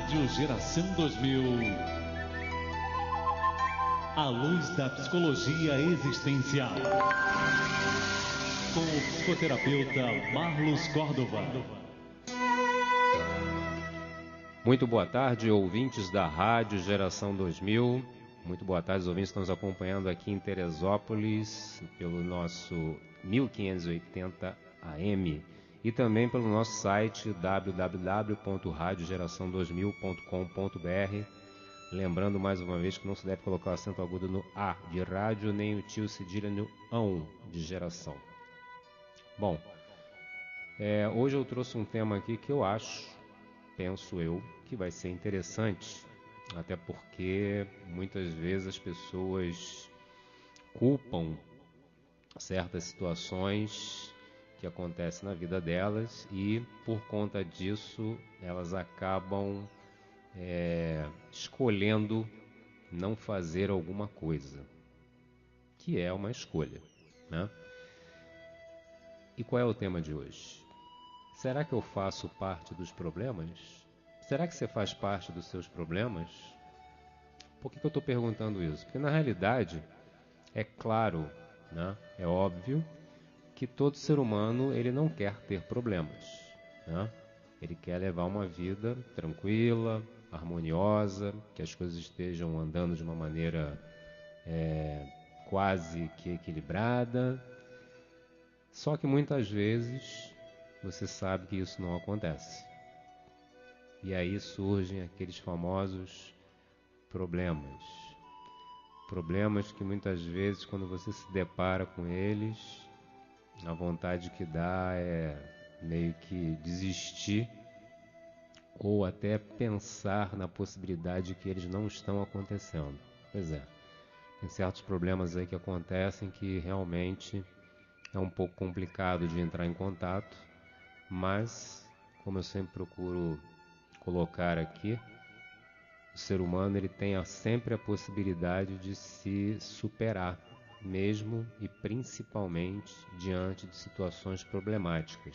Rádio Geração 2000. A luz da psicologia existencial. Com o psicoterapeuta Marlos Córdova. Muito boa tarde, ouvintes da Rádio Geração 2000. Muito boa tarde, os ouvintes que estão nos acompanhando aqui em Teresópolis, pelo nosso 1580 AM. E também pelo nosso site www.radiogeração2000.com.br. Lembrando mais uma vez que não se deve colocar o acento agudo no A de rádio, nem o tio cedilha no ão de geração. Bom, hoje eu trouxe um tema aqui que penso eu, que vai ser interessante, até porque muitas vezes as pessoas culpam certas situações que acontecem na vida delas e por conta disso elas acabam escolhendo não fazer alguma coisa, que é uma escolha, né? E qual é o tema de hoje? Será que eu faço parte dos problemas? Será que você faz parte dos seus problemas? Por que eu estou perguntando isso? Porque na realidade é claro, né? É óbvio que todo ser humano ele não quer ter problemas, né? Ele quer levar uma vida tranquila, harmoniosa, que as coisas estejam andando de uma maneira quase que equilibrada. Só que muitas vezes você sabe que isso não acontece. E aí surgem aqueles famosos problemas. Problemas que muitas vezes quando você se depara com eles, a vontade que dá é meio que desistir ou até pensar na possibilidade de que eles não estão acontecendo. Pois é, tem certos problemas aí que acontecem que realmente é um pouco complicado de entrar em contato, mas, como eu sempre procuro colocar aqui, o ser humano ele tem sempre a possibilidade de se superar, mesmo e principalmente diante de situações problemáticas.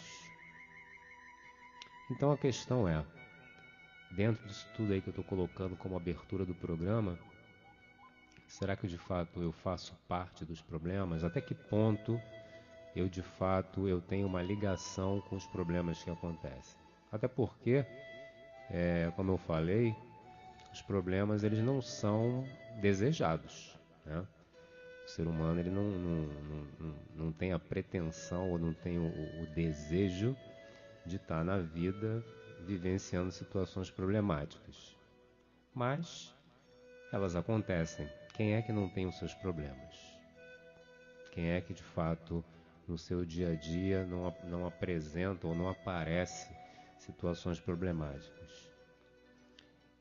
Então a questão é, dentro disso tudo aí que eu estou colocando como abertura do programa, será que de fato eu faço parte dos problemas? Até que ponto eu de fato eu tenho uma ligação com os problemas que acontecem? Até porque, como eu falei, os problemas eles não são desejados, né? O ser humano ele não tem a pretensão ou não tem o desejo de estar na vida vivenciando situações problemáticas. Mas elas acontecem. Quem é que não tem os seus problemas? Quem é que de fato no seu dia a dia não apresenta ou não aparece situações problemáticas?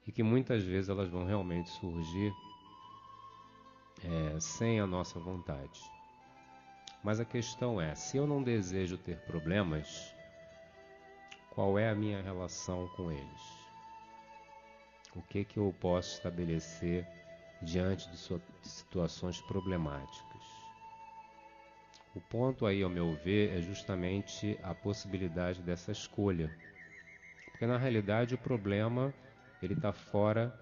E que muitas vezes elas vão realmente surgir sem a nossa vontade. Mas a questão é, se eu não desejo ter problemas, qual é a minha relação com eles? O que eu posso estabelecer diante de situações problemáticas? O ponto aí, ao meu ver, é justamente a possibilidade dessa escolha. Porque na realidade o problema ele está fora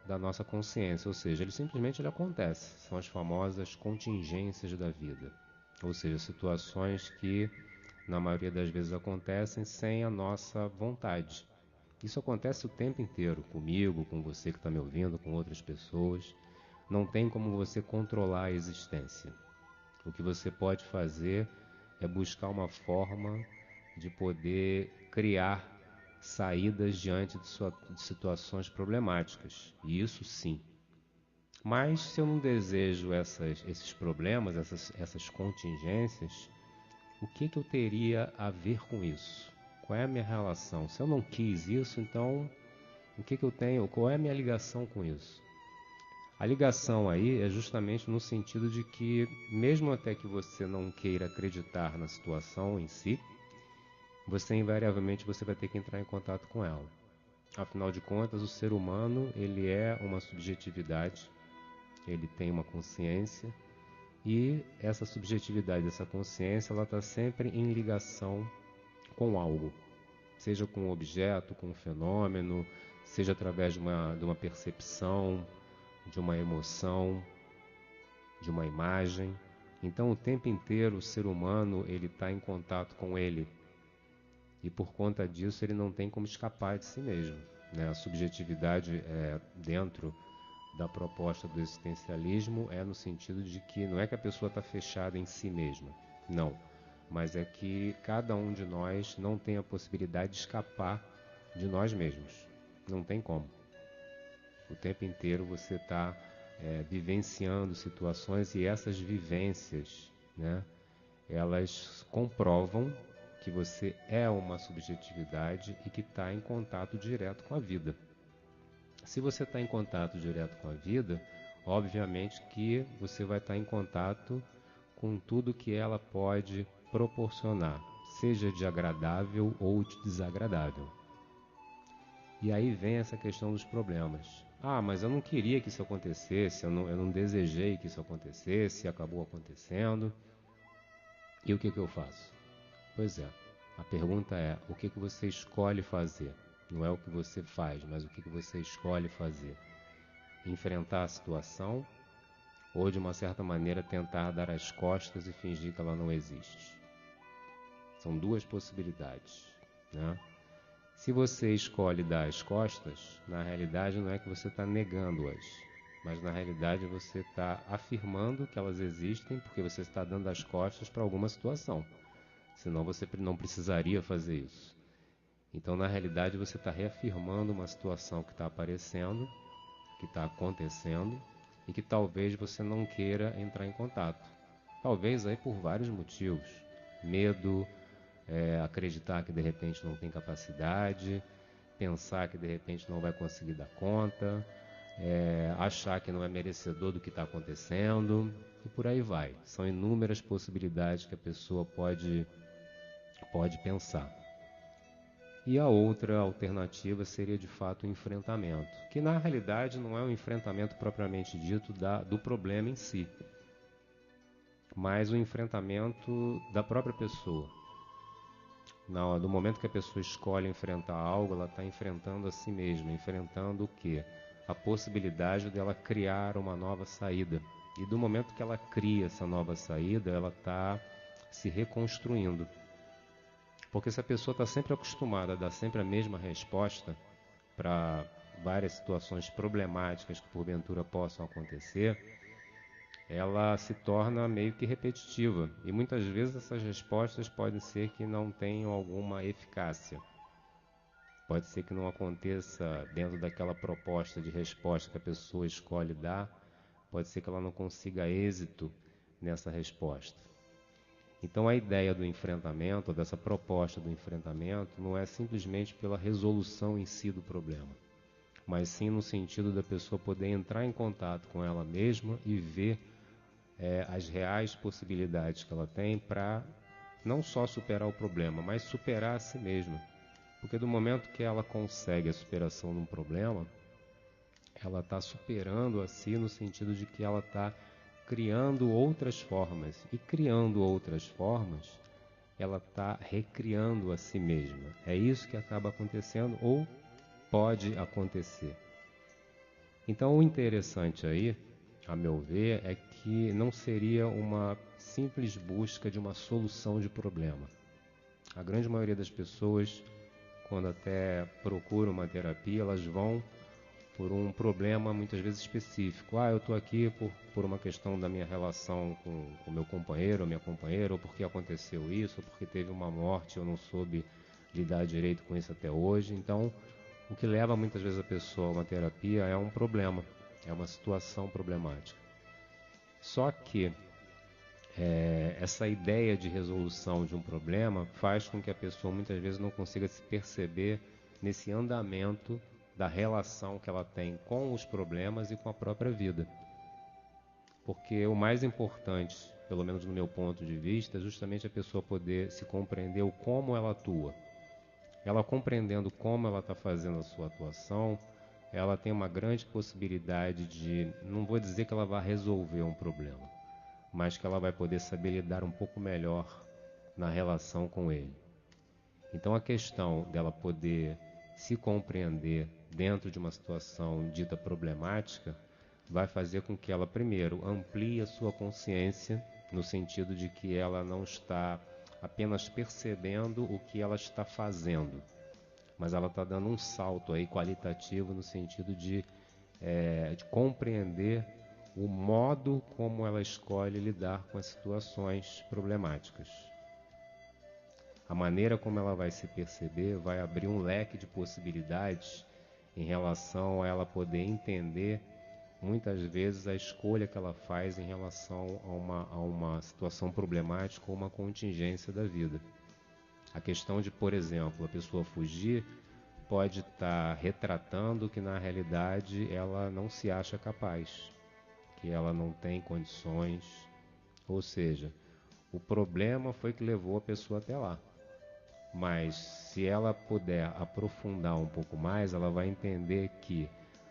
da nossa consciência, ou seja, ele acontece. São as famosas contingências da vida, ou seja, situações que na maioria das vezes acontecem sem a nossa vontade. Isso acontece o tempo inteiro, comigo, com você que está me ouvindo, com outras pessoas. Não tem como você controlar a existência. O que você pode fazer é buscar uma forma de poder criar saídas diante de situações problemáticas. E isso sim. Mas se eu não desejo esses problemas, essas contingências, o que eu teria a ver com isso? Qual é a minha relação? Se eu não quis isso, então o que eu tenho? Qual é a minha ligação com isso? A ligação aí é justamente no sentido de que, mesmo até que você não queira acreditar na situação em si, invariavelmente você vai ter que entrar em contato com ela. Afinal de contas, o ser humano ele é uma subjetividade, ele tem uma consciência e essa subjetividade, essa consciência, ela está sempre em ligação com algo, seja com um objeto, com um fenômeno, seja através de uma percepção, de uma emoção, de uma imagem. Então, o tempo inteiro, o ser humano ele está em contato com ele. E por conta disso, ele não tem como escapar de si mesmo, né? A subjetividade dentro da proposta do existencialismo é no sentido de que não é que a pessoa está fechada em si mesma, não. Mas é que cada um de nós não tem a possibilidade de escapar de nós mesmos. Não tem como. O tempo inteiro você está vivenciando situações e essas vivências, né, elas comprovam que você é uma subjetividade e que está em contato direto com a vida. Se você está em contato direto com a vida, obviamente que você vai estar em contato com tudo que ela pode proporcionar, seja de agradável ou de desagradável. E aí vem essa questão dos problemas. Ah, mas eu não queria que isso acontecesse, eu não desejei que isso acontecesse, acabou acontecendo. E o que eu faço? Pois é, a pergunta é, o que você escolhe fazer? Não é o que você faz, mas o que você escolhe fazer. Enfrentar a situação ou, de uma certa maneira, tentar dar as costas e fingir que ela não existe. São duas possibilidades, né? Se você escolhe dar as costas, na realidade não é que você está negando-as, mas na realidade você está afirmando que elas existem porque você está dando as costas para alguma situação. Senão você não precisaria fazer isso. Então, na realidade, você está reafirmando uma situação que está aparecendo, que está acontecendo, e que talvez você não queira entrar em contato. Talvez aí por vários motivos. Medo, acreditar que de repente não tem capacidade, pensar que de repente não vai conseguir dar conta, achar que não é merecedor do que está acontecendo, e por aí vai. São inúmeras possibilidades que a pessoa pode pensar. E a outra alternativa seria de fato o enfrentamento, que na realidade não é um enfrentamento propriamente dito do problema em si, mas o enfrentamento da própria pessoa. No momento que a pessoa escolhe enfrentar algo, ela está enfrentando a si mesma, enfrentando o quê? A possibilidade dela criar uma nova saída. E do momento que ela cria essa nova saída, ela está se reconstruindo. Porque se a pessoa está sempre acostumada a dar sempre a mesma resposta para várias situações problemáticas que porventura possam acontecer, ela se torna meio que repetitiva. E muitas vezes essas respostas podem ser que não tenham alguma eficácia. Pode ser que não aconteça dentro daquela proposta de resposta que a pessoa escolhe dar, pode ser que ela não consiga êxito nessa resposta. Então a ideia do enfrentamento, dessa proposta do enfrentamento, não é simplesmente pela resolução em si do problema, mas sim no sentido da pessoa poder entrar em contato com ela mesma e ver as reais possibilidades que ela tem para não só superar o problema, mas superar a si mesma. Porque do momento que ela consegue a superação de um problema, ela está superando a si no sentido de que ela está criando outras formas. E criando outras formas, ela está recriando a si mesma. É isso que acaba acontecendo ou pode acontecer. Então o interessante aí, a meu ver, é que não seria uma simples busca de uma solução de problema. A grande maioria das pessoas, quando até procuram uma terapia, elas vão por um problema muitas vezes específico. Eu estou aqui por uma questão da minha relação com meu companheiro ou minha companheira, ou porque aconteceu isso, ou porque teve uma morte, eu não soube lidar direito com isso até hoje. Então, o que leva muitas vezes a pessoa a uma terapia é um problema, é uma situação problemática. Só que essa ideia de resolução de um problema faz com que a pessoa muitas vezes não consiga se perceber nesse andamento da relação que ela tem com os problemas e com a própria vida. Porque o mais importante, pelo menos no meu ponto de vista, é justamente a pessoa poder se compreender o como ela atua. Ela compreendendo como ela está fazendo a sua atuação, ela tem uma grande possibilidade de, não vou dizer que ela vai resolver um problema, mas que ela vai poder saber lidar um pouco melhor na relação com ele. Então a questão dela poder se compreender dentro de uma situação dita problemática, vai fazer com que ela, primeiro, amplie a sua consciência, no sentido de que ela não está apenas percebendo o que ela está fazendo, mas ela está dando um salto aí qualitativo no sentido de compreender o modo como ela escolhe lidar com as situações problemáticas. A maneira como ela vai se perceber vai abrir um leque de possibilidades em relação a ela poder entender, muitas vezes, a escolha que ela faz em relação a uma situação problemática ou uma contingência da vida. A questão de, por exemplo, a pessoa fugir pode estar retratando que, na realidade, ela não se acha capaz, que ela não tem condições, ou seja, o problema foi que levou a pessoa até lá. Mas se ela puder aprofundar um pouco mais, ela vai entender que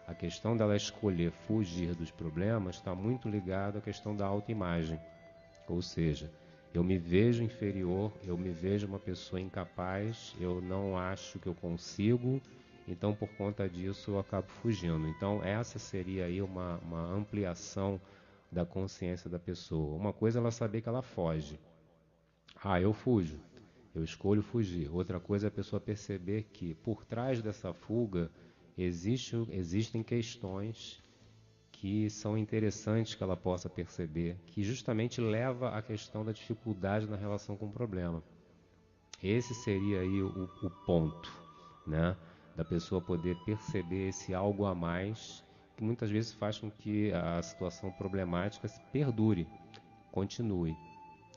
a questão dela escolher fugir dos problemas está muito ligada à questão da autoimagem. Ou seja, eu me vejo inferior, eu me vejo uma pessoa incapaz, eu não acho que eu consigo, então por conta disso eu acabo fugindo. Então essa seria aí uma ampliação da consciência da pessoa. Uma coisa é ela saber que ela foge. Eu fujo. Eu escolho fugir. Outra coisa é a pessoa perceber que por trás dessa fuga existem questões que são interessantes que ela possa perceber, que justamente leva à questão da dificuldade na relação com o problema. Esse seria aí o ponto, né? Da pessoa poder perceber esse algo a mais, que muitas vezes faz com que a situação problemática se perdure, continue.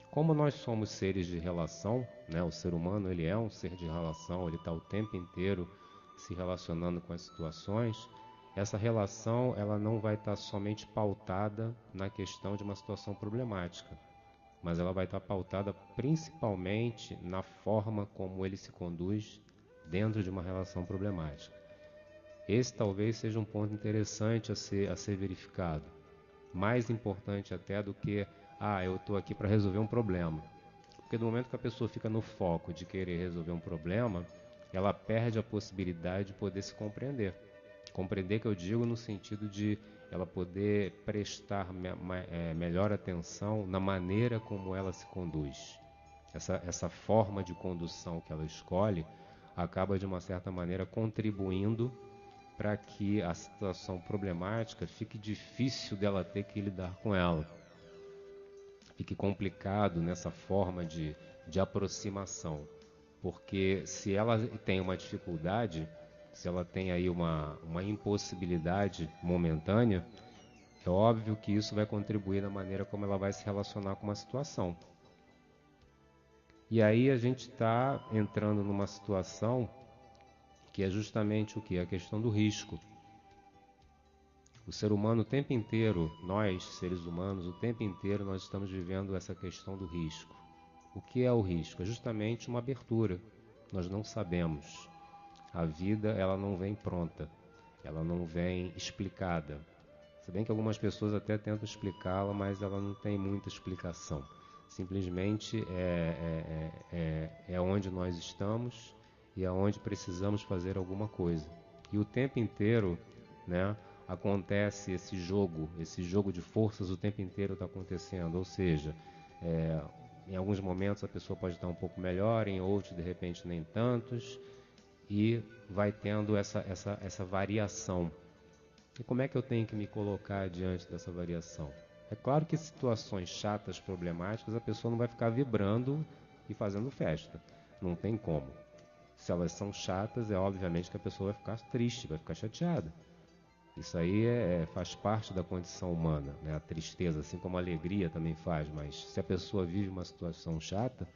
Como nós somos seres de relação, né? O ser humano ele é um ser de relação, ele está o tempo inteiro se relacionando com as situações. Essa relação ela não vai estar somente pautada na questão de uma situação problemática, mas ela vai estar pautada principalmente na forma como ele se conduz dentro de uma relação problemática. Esse talvez seja um ponto interessante a ser verificado, mais importante até do que eu estou aqui para resolver um problema. Porque no momento que a pessoa fica no foco de querer resolver um problema, ela perde a possibilidade de poder se compreender. Compreender que eu digo no sentido de ela poder prestar melhor atenção na maneira como ela se conduz. Essa forma de condução que ela escolhe acaba de uma certa maneira contribuindo para que a situação problemática fique difícil dela ter que lidar com ela. Fique complicado nessa forma de aproximação. Porque se ela tem uma dificuldade, se ela tem aí uma impossibilidade momentânea, é óbvio que isso vai contribuir na maneira como ela vai se relacionar com uma situação. E aí a gente está entrando numa situação que é justamente o que? A questão do risco. O ser humano o tempo inteiro, nós, seres humanos, o tempo inteiro nós estamos vivendo essa questão do risco. O que é o risco? É justamente uma abertura. Nós não sabemos. A vida, ela não vem pronta. Ela não vem explicada. Se bem que algumas pessoas até tentam explicá-la, mas ela não tem muita explicação. Simplesmente é onde nós estamos e é onde precisamos fazer alguma coisa. E o tempo inteiro, né, acontece esse jogo de forças o tempo inteiro está acontecendo. Ou seja, em alguns momentos a pessoa pode estar um pouco melhor, em outros de repente nem tantos, e vai tendo essa variação. E como é que eu tenho que me colocar diante dessa variação? É claro que situações chatas, problemáticas, a pessoa não vai ficar vibrando e fazendo festa. Não tem como. Se elas são chatas, é obviamente que a pessoa vai ficar triste, vai ficar chateada. Isso aí faz parte da condição humana, né? A tristeza, assim como a alegria também faz. Mas se a pessoa vive uma situação chata,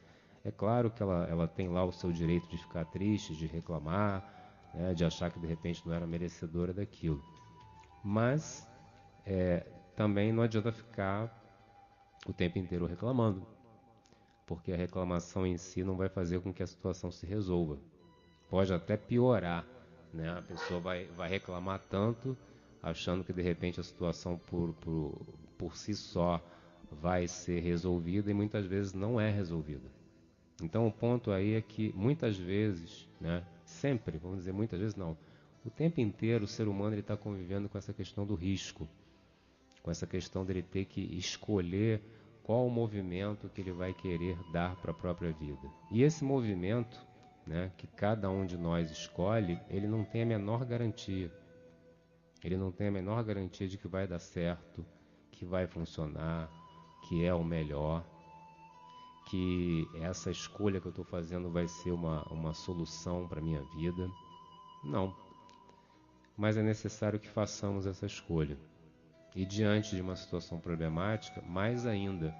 é claro que ela tem lá o seu direito de ficar triste, de reclamar, né? De achar que de repente não era merecedora daquilo. Mas também não adianta ficar o tempo inteiro reclamando, porque a reclamação em si não vai fazer com que a situação se resolva. Pode até piorar, né? A pessoa vai reclamar tanto, achando que de repente a situação por si só vai ser resolvida e muitas vezes não é resolvida. Então o ponto aí é que muitas vezes, né, sempre, vamos dizer muitas vezes não, o tempo inteiro o ser humano está convivendo com essa questão do risco, com essa questão dele ter que escolher qual o movimento que ele vai querer dar para a própria vida. E esse movimento, né, que cada um de nós escolhe, ele não tem a menor garantia. Ele não tem a menor garantia de que vai dar certo, que vai funcionar, que é o melhor, que essa escolha que eu estou fazendo vai ser uma solução para a minha vida. Não. Mas é necessário que façamos essa escolha. E diante de uma situação problemática, mais ainda,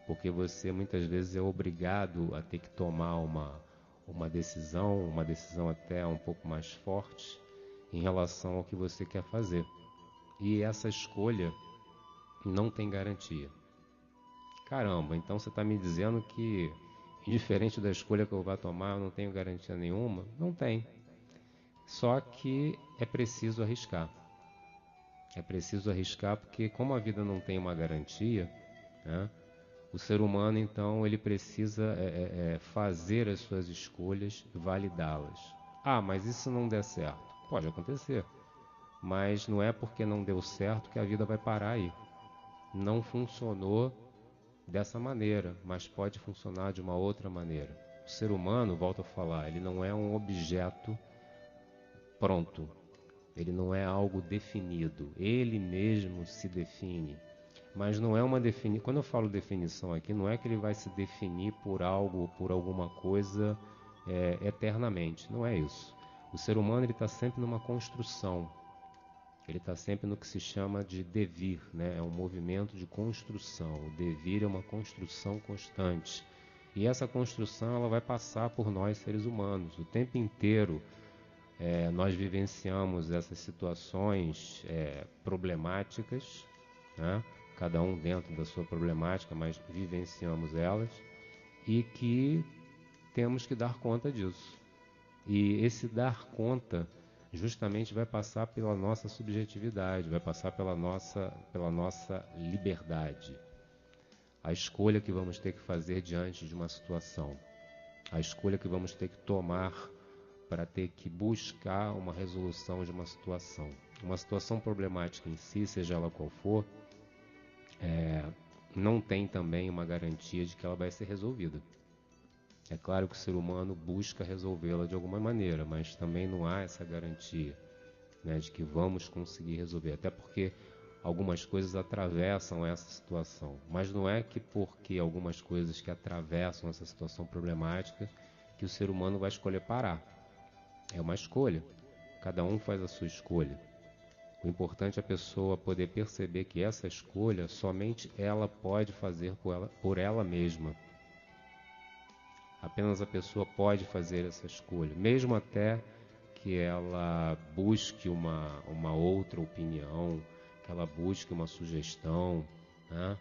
porque você muitas vezes é obrigado a ter que tomar uma decisão até um pouco mais forte em relação ao que você quer fazer. E essa escolha não tem garantia. Caramba, então você está me dizendo que, indiferente da escolha que eu vá tomar, eu não tenho garantia nenhuma? Não tem. Só que é preciso arriscar. É preciso arriscar porque, como a vida não tem uma garantia, né, o ser humano, então, ele precisa fazer as suas escolhas e validá-las. Ah, mas e se não der certo? Pode acontecer. Mas não é porque não deu certo que a vida vai parar aí. Não funcionou dessa maneira, mas pode funcionar de uma outra maneira. O ser humano, volto a falar, ele não é um objeto pronto. Ele não é algo definido. Ele mesmo se define. Mas não é uma definição. Quando eu falo definição aqui, não é que ele vai se definir por algo, por alguma coisa eternamente. Não é isso. O ser humano ele está sempre numa construção. Ele está sempre no que se chama de devir, né? É um movimento de construção. O devir é uma construção constante. E essa construção ela vai passar por nós, seres humanos. O tempo inteiro nós vivenciamos essas situações problemáticas, né? Cada um dentro da sua problemática, mas vivenciamos elas e que temos que dar conta disso. E esse dar conta justamente vai passar pela nossa subjetividade, vai passar pela nossa liberdade. A escolha que vamos ter que fazer diante de uma situação, a escolha que vamos ter que tomar para ter que buscar uma resolução de uma situação. Uma situação problemática em si, seja ela qual for, não tem também uma garantia de que ela vai ser resolvida. É claro que o ser humano busca resolvê-la de alguma maneira, mas também não há essa garantia, né, de que vamos conseguir resolver. Até porque algumas coisas atravessam essa situação. Mas não é que porque algumas coisas que atravessam essa situação problemática que o ser humano vai escolher parar. É uma escolha. Cada um faz a sua escolha. O importante é a pessoa poder perceber que essa escolha somente ela pode fazer por ela mesma. Apenas a pessoa pode fazer essa escolha, mesmo até que ela busque uma outra opinião, que ela busque uma sugestão, né?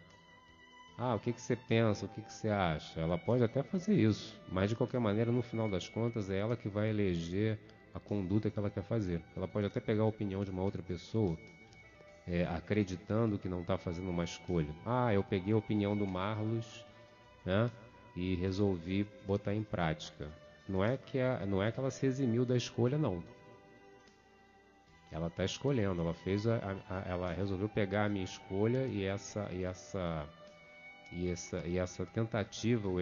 Ah, o que você pensa, o que você acha? Ela pode até fazer isso, mas de qualquer maneira, no final das contas, é ela que vai eleger a conduta que ela quer fazer. Ela pode até pegar a opinião de uma outra pessoa, acreditando que não está fazendo uma escolha. Ah, eu peguei a opinião do Marlos, né, e resolvi botar em prática. Não é que ela se eximiu da escolha, não. Ela está escolhendo, ela resolveu pegar a minha escolha e essa tentativa ou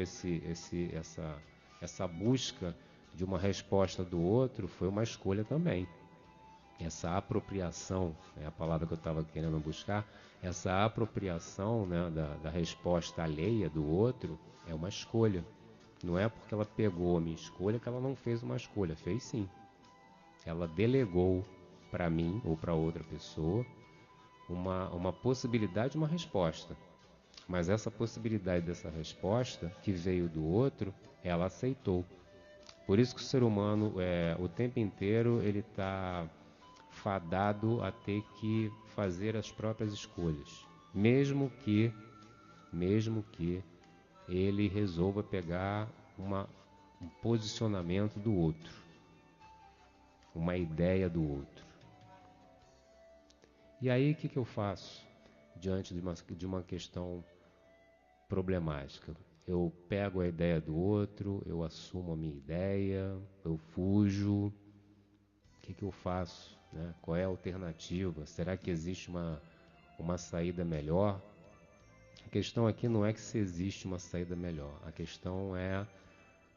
essa busca de uma resposta do outro foi uma escolha também. Essa apropriação, é a palavra que eu estava querendo buscar, essa apropriação, né, da resposta alheia do outro é uma escolha. Não é porque ela pegou a minha escolha que ela não fez uma escolha, fez sim. Ela delegou para mim ou para outra pessoa uma possibilidade, uma resposta. Mas essa possibilidade dessa resposta que veio do outro, ela aceitou. Por isso que o ser humano, o tempo inteiro, ele está fadado a ter que fazer as próprias escolhas. Mesmo que ele resolva pegar um posicionamento do outro, uma ideia do outro. E aí o que eu faço diante de uma questão problemática? eu pego a ideia do outro, eu assumo a minha ideia, eu fujo. O que eu faço, né? Qual é a alternativa? Será que existe uma saída melhor? A questão aqui não é que se existe uma saída melhor. A questão é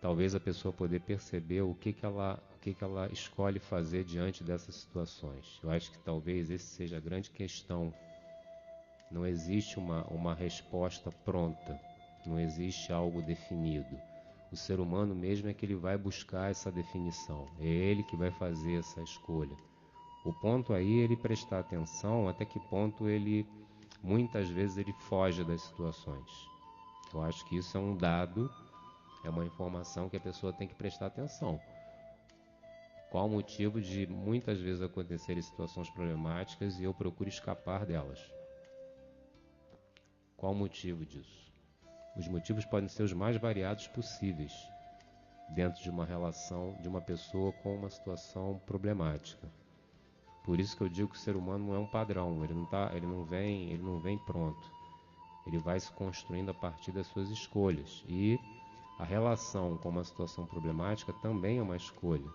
talvez a pessoa poder perceber o que ela escolhe fazer diante dessas situações. Eu acho que talvez essa seja a grande questão. Não existe uma resposta pronta, não existe algo definido. O ser humano mesmo é que ele vai buscar essa definição, é ele que vai fazer essa escolha. O ponto aí é ele prestar atenção até que ponto ele, muitas vezes, ele foge das situações. Eu acho que isso é um dado, é uma informação que a pessoa tem que prestar atenção. Qual o motivo de muitas vezes acontecerem situações problemáticas e eu procuro escapar delas? Qual o motivo disso? Os motivos podem ser os mais variados possíveis dentro de uma relação de uma pessoa com uma situação problemática. Por isso que eu digo que o ser humano não é um padrão, ele não vem pronto. Ele vai se construindo a partir das suas escolhas. E a relação com uma situação problemática também é uma escolha.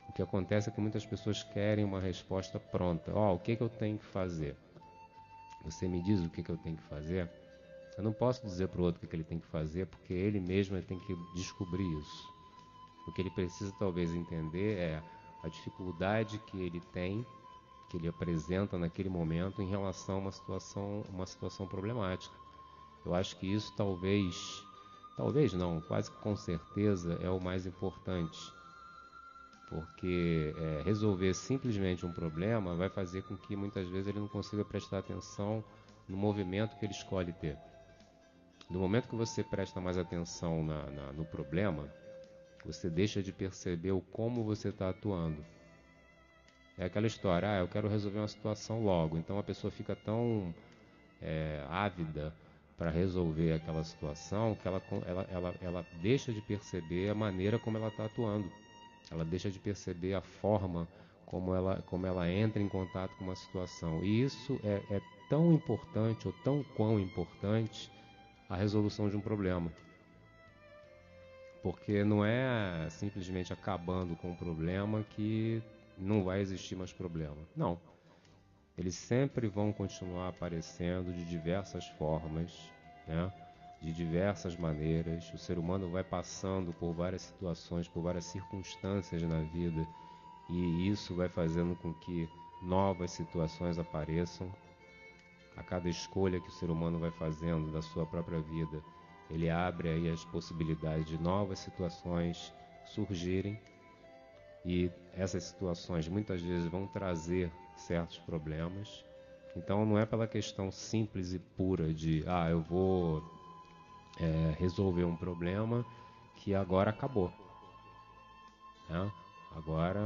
O que acontece é que muitas pessoas querem uma resposta pronta. O que eu tenho que fazer? Você me diz o que eu tenho que fazer? Eu não posso dizer para o outro o que ele tem que fazer, porque ele mesmo tem que descobrir isso. O que ele precisa talvez entender é a dificuldade que ele tem, que ele apresenta naquele momento em relação a uma situação problemática. Eu acho que isso talvez não, quase com certeza é o mais importante. Porque resolver simplesmente um problema vai fazer com que muitas vezes ele não consiga prestar atenção no movimento que ele escolhe ter. No momento que você presta mais atenção no problema, você deixa de perceber o como você está atuando. É aquela história, eu quero resolver uma situação logo. Então a pessoa fica tão ávida para resolver aquela situação que ela deixa de perceber a maneira como ela está atuando. Ela deixa de perceber a forma como ela entra em contato com uma situação. E isso é tão importante ou tão quão importante a resolução de um problema. Porque não é simplesmente acabando com o problema que não vai existir mais problema. Não. Eles sempre vão continuar aparecendo de diversas formas, né? De diversas maneiras. O ser humano vai passando por várias situações, por várias circunstâncias na vida, e isso vai fazendo com que novas situações apareçam. A cada escolha que o ser humano vai fazendo da sua própria vida, ele abre aí as possibilidades de novas situações surgirem, e essas situações muitas vezes vão trazer certos problemas. Então não é pela questão simples e pura de eu vou resolver um problema que agora acabou, né? Agora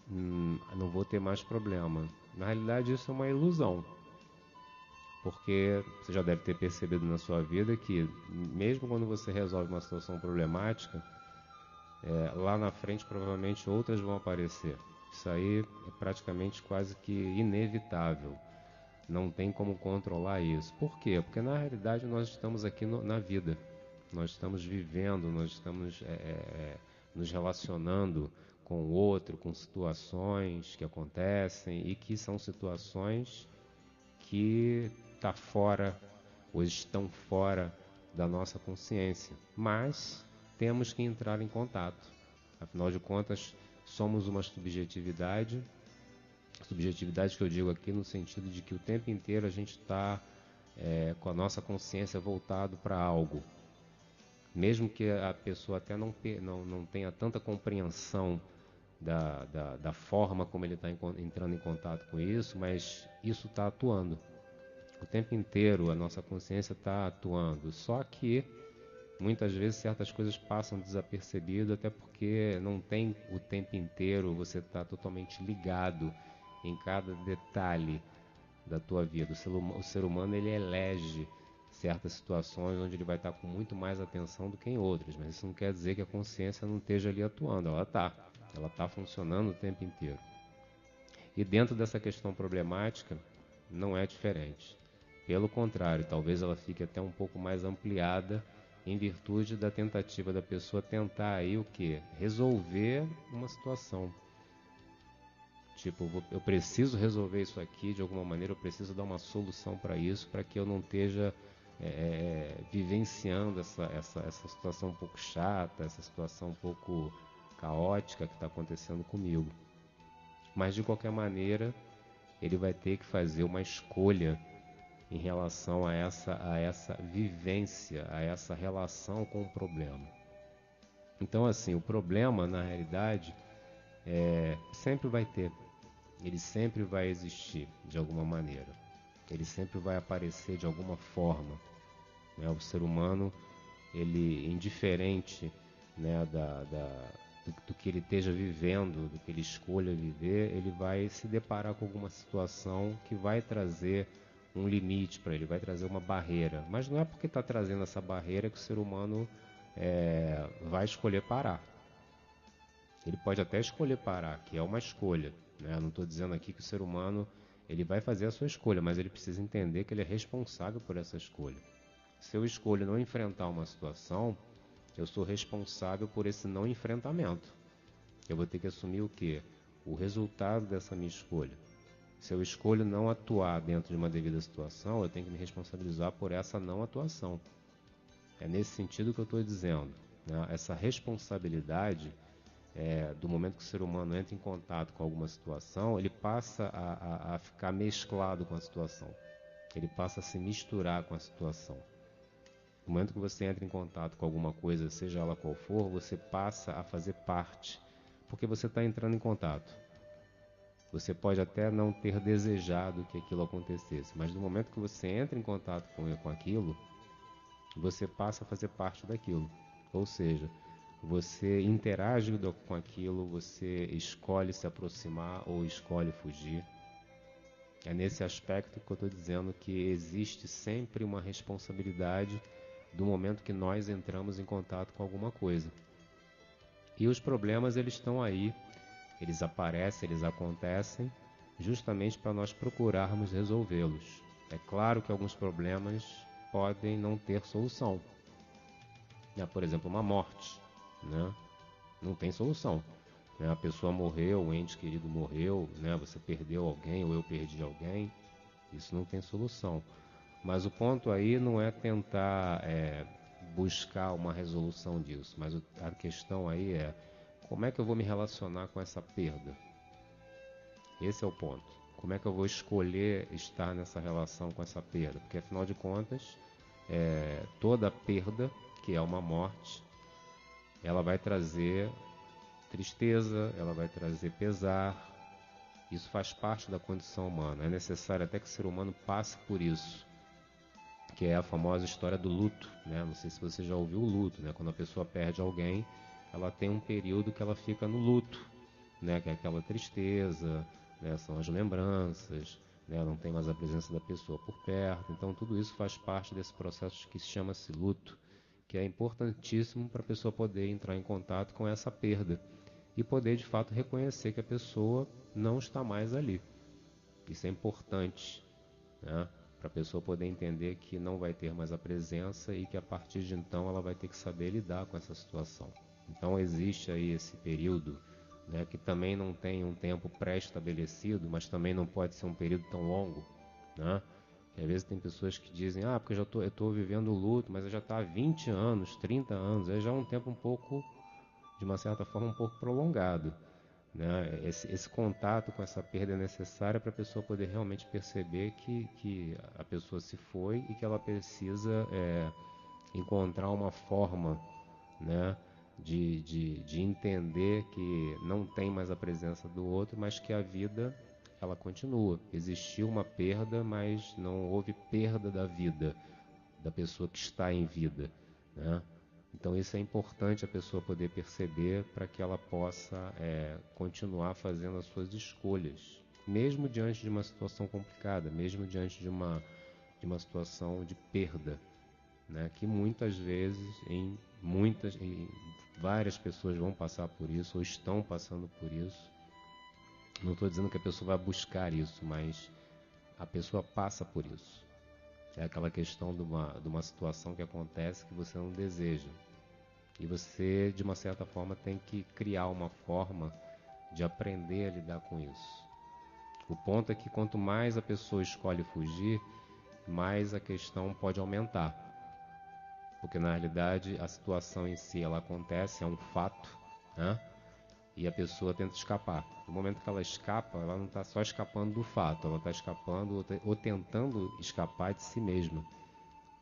não vou ter mais problema. Na realidade isso é uma ilusão, porque você já deve ter percebido na sua vida que mesmo quando você resolve uma situação problemática, lá na frente provavelmente outras vão aparecer. Isso aí é praticamente quase que inevitável. Não tem como controlar isso. Por quê? Porque na realidade nós estamos aqui na vida. Nós estamos vivendo, nós estamos nos relacionando com o outro, com situações que acontecem e que são situações que estão fora da nossa consciência. Mas temos que entrar em contato. Afinal de contas, somos uma subjetividade que eu digo aqui no sentido de que o tempo inteiro a gente está com a nossa consciência voltado para algo. Mesmo que a pessoa até não tenha tanta compreensão da forma como ele está entrando em contato com isso, mas isso está atuando. O tempo inteiro a nossa consciência está atuando, só que muitas vezes certas coisas passam desapercebidas, até porque não tem o tempo inteiro você está totalmente ligado em cada detalhe da tua vida. O ser humano ele elege certas situações onde ele vai estar com muito mais atenção do que em outras, mas isso não quer dizer que a consciência não esteja ali atuando. Ela está funcionando o tempo inteiro. E dentro dessa questão problemática não é diferente. Pelo contrário, talvez ela fique até um pouco mais ampliada em virtude da tentativa da pessoa tentar aí o quê? Resolver uma situação. Tipo, eu preciso resolver isso aqui de alguma maneira, eu preciso dar uma solução para isso, para que eu não esteja vivenciando essa situação um pouco chata, essa situação um pouco caótica que está acontecendo comigo. Mas de qualquer maneira, ele vai ter que fazer uma escolha em relação a essa vivência, a essa relação com o problema. Então, assim, o problema, na realidade, sempre vai ter. Ele sempre vai existir, de alguma maneira. Ele sempre vai aparecer de alguma forma. Né? O ser humano, ele, indiferente, né, do que ele esteja vivendo, do que ele escolha viver, ele vai se deparar com alguma situação que vai trazer um limite para ele, vai trazer uma barreira. Mas não é porque está trazendo essa barreira que o ser humano vai escolher parar. Ele pode até escolher parar, que é uma escolha. Né? Eu não estou dizendo aqui que o ser humano ele vai fazer a sua escolha, mas ele precisa entender que ele é responsável por essa escolha. Se eu escolho não enfrentar uma situação, eu sou responsável por esse não enfrentamento. Eu vou ter que assumir o quê? O resultado dessa minha escolha. Se eu escolho não atuar dentro de uma devida situação, eu tenho que me responsabilizar por essa não atuação. É nesse sentido que eu estou dizendo. Né? Essa responsabilidade, do momento que o ser humano entra em contato com alguma situação, ele passa a ficar mesclado com a situação. Ele passa a se misturar com a situação. No momento que você entra em contato com alguma coisa, seja ela qual for, você passa a fazer parte, porque você está entrando em contato. Você pode até não ter desejado que aquilo acontecesse, mas no momento que você entra em contato com aquilo, você passa a fazer parte daquilo. Ou seja, você interage com aquilo, você escolhe se aproximar ou escolhe fugir. É nesse aspecto que eu estou dizendo que existe sempre uma responsabilidade do momento que nós entramos em contato com alguma coisa. E os problemas, eles estão aí, eles aparecem, eles acontecem, justamente para nós procurarmos resolvê-los. É claro que alguns problemas podem não ter solução. Por exemplo, uma morte, né? Não tem solução. A pessoa morreu, o ente querido morreu, né? Você perdeu alguém ou eu perdi alguém, isso não tem solução. Mas o ponto aí não é tentar buscar uma resolução disso, mas a questão aí é como é que eu vou me relacionar com essa perda? Esse é o ponto. Como é que eu vou escolher estar nessa relação com essa perda? Porque afinal de contas, toda perda, que é uma morte, ela vai trazer tristeza, ela vai trazer pesar. Isso faz parte da condição humana. É necessário até que o ser humano passe por isso, que é a famosa história do luto, né? Não sei se você já ouviu o luto, né? Quando a pessoa perde alguém, ela tem um período que ela fica no luto, né? Que é aquela tristeza, né? São as lembranças, né? Não tem mais a presença da pessoa por perto. Então tudo isso faz parte desse processo que se chama-se luto, que é importantíssimo para a pessoa poder entrar em contato com essa perda e poder de fato reconhecer que a pessoa não está mais ali. Isso é importante, né? Para a pessoa poder entender que não vai ter mais a presença e que a partir de então ela vai ter que saber lidar com essa situação. Então existe aí esse período, né, que também não tem um tempo pré-estabelecido, mas também não pode ser um período tão longo, né? E às vezes tem pessoas que dizem, porque eu estou vivendo o luto, mas eu já está há 20 anos, 30 anos, aí já é um tempo um pouco, de uma certa forma, um pouco prolongado. Né? Esse contato com essa perda é necessário para a pessoa poder realmente perceber que a pessoa se foi e que ela precisa encontrar uma forma, né, de entender que não tem mais a presença do outro, mas que a vida ela continua. Existiu uma perda, mas não houve perda da vida, da pessoa que está em vida, né? Então isso é importante a pessoa poder perceber para que ela possa continuar fazendo as suas escolhas, mesmo diante de uma situação complicada, mesmo diante de uma situação de perda, né? Que muitas vezes, em várias pessoas vão passar por isso ou estão passando por isso. Não estou dizendo que a pessoa vai buscar isso, mas a pessoa passa por isso. É aquela questão de uma situação que acontece que você não deseja. E você, de uma certa forma, tem que criar uma forma de aprender a lidar com isso. O ponto é que quanto mais a pessoa escolhe fugir, mais a questão pode aumentar. Porque na realidade a situação em si ela acontece, é um fato, né? E a pessoa tenta escapar. No momento que ela escapa, ela não está só escapando do fato, ela está escapando ou tentando escapar de si mesma.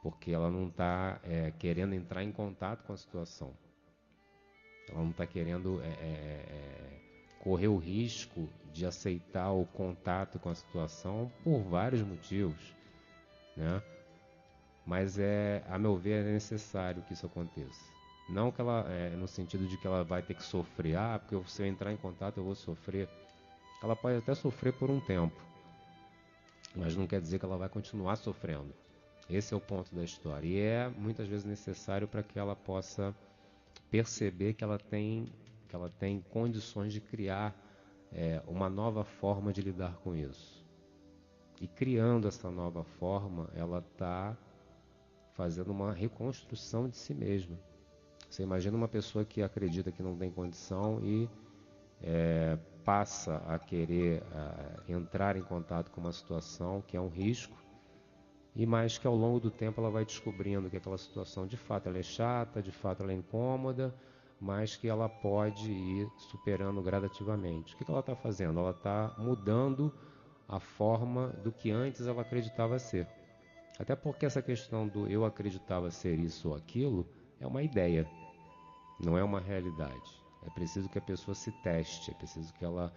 Porque ela não está querendo entrar em contato com a situação. Ela não está querendo correr o risco de aceitar o contato com a situação por vários motivos, né? Mas a meu ver, é necessário que isso aconteça. Não que ela, no sentido de que ela vai ter que sofrer, porque se eu entrar em contato eu vou sofrer. Ela pode até sofrer por um tempo, mas não quer dizer que ela vai continuar sofrendo. Esse é o ponto da história. E é muitas vezes necessário para que ela possa perceber que ela tem condições de criar uma nova forma de lidar com isso. E criando essa nova forma, ela está fazendo uma reconstrução de si mesma. Você imagina uma pessoa que acredita que não tem condição e passa a querer entrar em contato com uma situação que é um risco, e mais que ao longo do tempo ela vai descobrindo que aquela situação de fato ela é chata, de fato ela é incômoda, mas que ela pode ir superando gradativamente. O que ela está fazendo? Ela está mudando a forma do que antes ela acreditava ser. Até porque essa questão do eu acreditava ser isso ou aquilo é uma ideia, não é uma realidade. É preciso que a pessoa se teste, é preciso que ela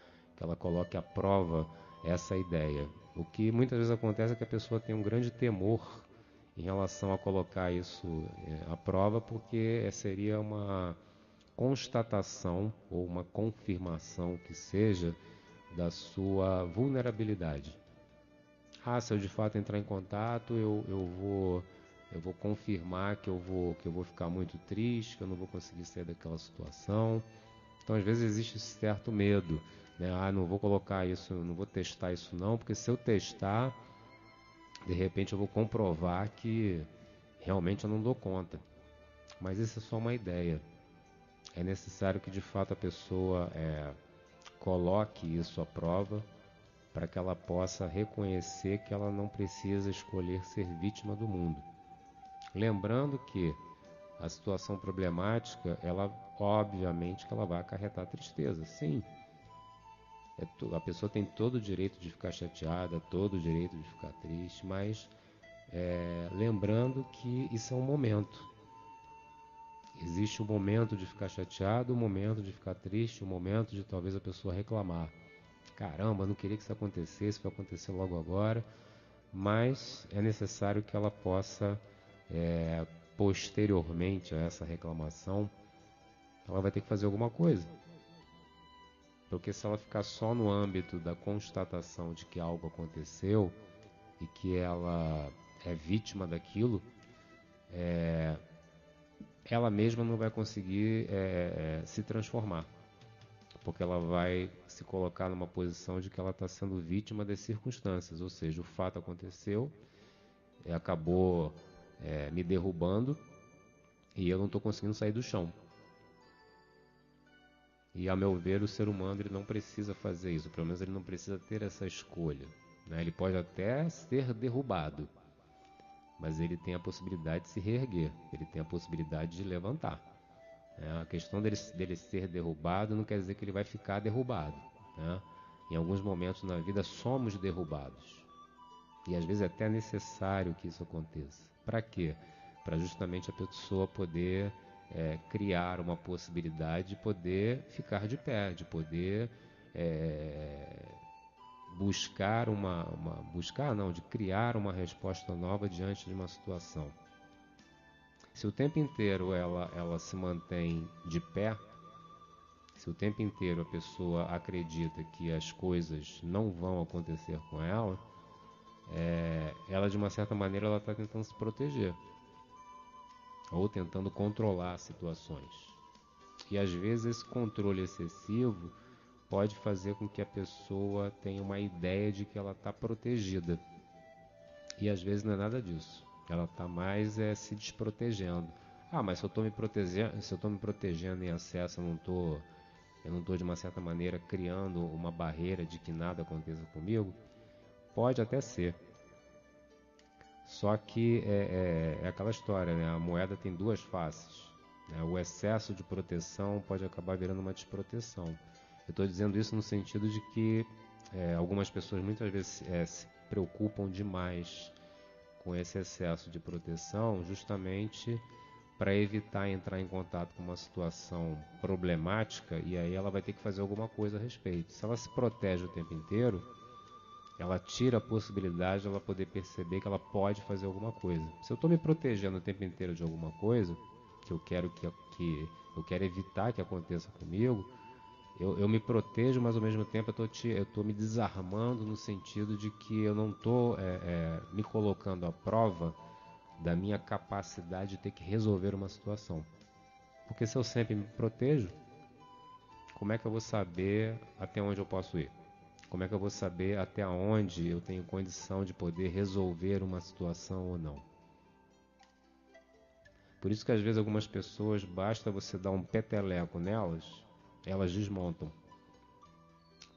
coloque à prova essa ideia. O que muitas vezes acontece é que a pessoa tem um grande temor em relação a colocar isso à prova, porque seria uma constatação ou uma confirmação que seja da sua vulnerabilidade. Se eu de fato entrar em contato, eu vou confirmar que eu vou ficar muito triste, que eu não vou conseguir sair daquela situação. Então, às vezes existe esse certo medo, né? Não vou colocar isso, não vou testar isso não, porque se eu testar, de repente eu vou comprovar que realmente eu não dou conta. Mas isso é só uma ideia. É necessário que de fato a pessoa coloque isso à prova, para que ela possa reconhecer que ela não precisa escolher ser vítima do mundo. Lembrando que a situação problemática, ela obviamente que ela vai acarretar tristeza, sim. A pessoa tem todo o direito de ficar chateada, todo o direito de ficar triste, mas lembrando que isso é um momento. Existe um momento de ficar chateado, um momento de ficar triste, um momento de talvez a pessoa reclamar. Caramba, não queria que isso acontecesse, vai acontecer logo agora. Mas é necessário que ela possa, posteriormente a essa reclamação, ela vai ter que fazer alguma coisa. Porque se ela ficar só no âmbito da constatação de que algo aconteceu e que ela é vítima daquilo, ela mesma não vai conseguir se transformar. Porque ela vai se colocar numa posição de que ela está sendo vítima das circunstâncias, ou seja, o fato aconteceu, acabou me derrubando e eu não estou conseguindo sair do chão. E a meu ver, o ser humano ele não precisa fazer isso, pelo menos ele não precisa ter essa escolha, né? Ele pode até ser derrubado, mas ele tem a possibilidade de se reerguer, ele tem a possibilidade de levantar. A questão dele ser derrubado não quer dizer que ele vai ficar derrubado, né? Em alguns momentos na vida somos derrubados. E às vezes é até necessário que isso aconteça. Para quê? Para justamente a pessoa poder criar uma possibilidade de poder ficar de pé, de poder de criar uma resposta nova diante de uma situação. Se o tempo inteiro ela se mantém de pé, se o tempo inteiro a pessoa acredita que as coisas não vão acontecer com ela, ela de uma certa maneira ela está tentando se proteger ou tentando controlar situações. E às vezes esse controle excessivo pode fazer com que a pessoa tenha uma ideia de que ela está protegida. E às vezes não é nada disso. Ela está mais se desprotegendo. Ah, mas se eu estou me protegendo em acesso, eu não estou de uma certa maneira criando uma barreira de que nada aconteça comigo? Pode até ser. Só que é aquela história, né? A moeda tem duas faces, né? O excesso de proteção pode acabar virando uma desproteção. Eu estou dizendo isso no sentido de que algumas pessoas muitas vezes se preocupam demais com esse excesso de proteção, justamente para evitar entrar em contato com uma situação problemática, e aí ela vai ter que fazer alguma coisa a respeito. Se ela se protege o tempo inteiro, ela tira a possibilidade de ela poder perceber que ela pode fazer alguma coisa. Se eu estou me protegendo o tempo inteiro de alguma coisa que eu quero evitar que aconteça comigo, eu me protejo, mas ao mesmo tempo eu estou me desarmando no sentido de que eu não estou me colocando à prova da minha capacidade de ter que resolver uma situação. Porque se eu sempre me protejo, como é que eu vou saber até onde eu posso ir? Como é que eu vou saber até onde eu tenho condição de poder resolver uma situação ou não? Por isso que às vezes algumas pessoas, basta você dar um peteleco nelas, elas desmontam.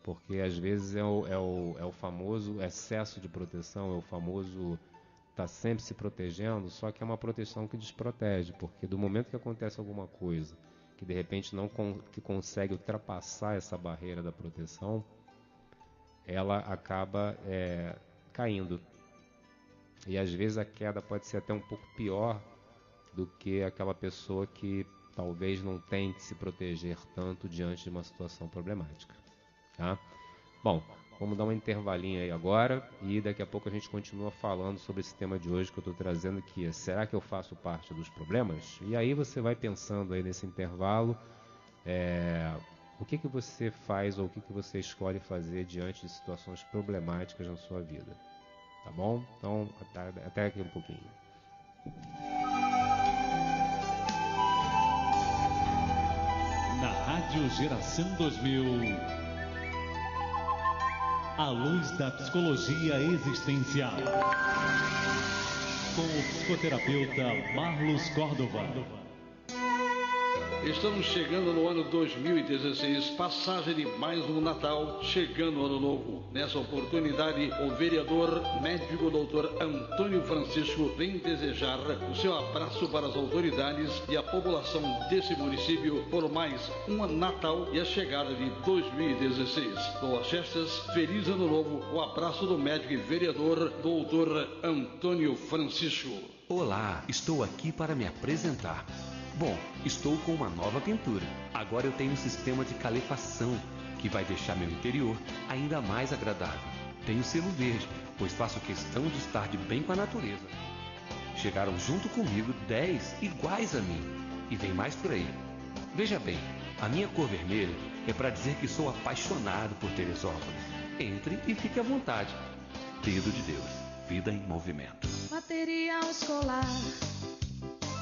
Porque às vezes é o famoso excesso de proteção, é o famoso tá sempre se protegendo, só que é uma proteção que desprotege, porque do momento que acontece alguma coisa que de repente que consegue ultrapassar essa barreira da proteção, ela acaba caindo. E às vezes a queda pode ser até um pouco pior do que aquela pessoa que talvez não tente se proteger tanto diante de uma situação problemática. Tá? Bom, vamos dar um intervalinho aí agora e daqui a pouco a gente continua falando sobre esse tema de hoje que eu estou trazendo, que é: será que eu faço parte dos problemas? E aí você vai pensando aí nesse intervalo o que você faz ou o que você escolhe fazer diante de situações problemáticas na sua vida. Tá bom? Então, até aqui um pouquinho. Na Rádio Geração 2000, a luz da psicologia existencial, com o psicoterapeuta Marlos Córdova. Estamos chegando no ano 2016, passagem de mais um Natal, chegando o Ano Novo. Nessa oportunidade, o vereador médico Dr. Antônio Francisco vem desejar o seu abraço para as autoridades e a população desse município por mais um Natal e a chegada de 2016. Boas festas, feliz Ano Novo, o abraço do médico e vereador Dr. Antônio Francisco. Olá, estou aqui para me apresentar. Bom, estou com uma nova pintura. Agora eu tenho um sistema de calefação que vai deixar meu interior ainda mais agradável. Tenho selo verde, pois faço questão de estar de bem com a natureza. Chegaram junto comigo 10 iguais a mim e vem mais por aí. Veja bem, a minha cor vermelha é para dizer que sou apaixonado por Teresópolis. Entre e fique à vontade. Dedo de Deus, vida em movimento. Material escolar.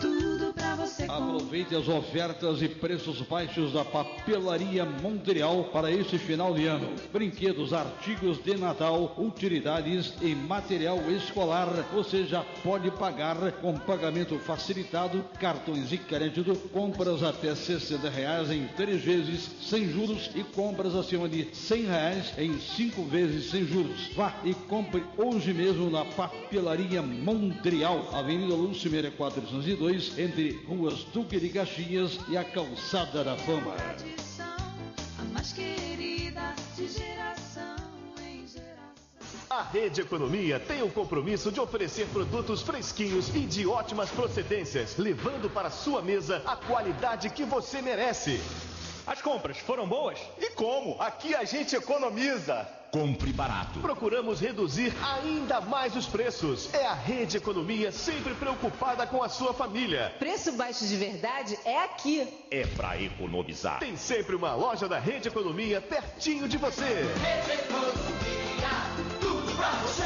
Tudo pra você. Aproveite as ofertas e preços baixos da Papelaria Montreal para este final de ano. Brinquedos, artigos de Natal, utilidades e material escolar. Você já pode pagar com pagamento facilitado, cartões de crédito, compras até R$60 em 3 vezes sem juros e compras acima de R$100 em 5 vezes sem juros. Vá e compre hoje mesmo na Papelaria Montreal, Avenida Lúcio Meira 402, entre ruas Duque de Caxias e a Calçada da Fama. A mais querida de geração em geração. A Rede Economia tem o compromisso de oferecer produtos fresquinhos e de ótimas procedências, levando para sua mesa a qualidade que você merece. As compras foram boas? E como? Aqui a gente economiza. Compre barato. Procuramos reduzir ainda mais os preços. É a Rede Economia sempre preocupada com a sua família. Preço baixo de verdade é aqui. É pra economizar. Tem sempre uma loja da Rede Economia pertinho de você. Rede Economia, tudo pra você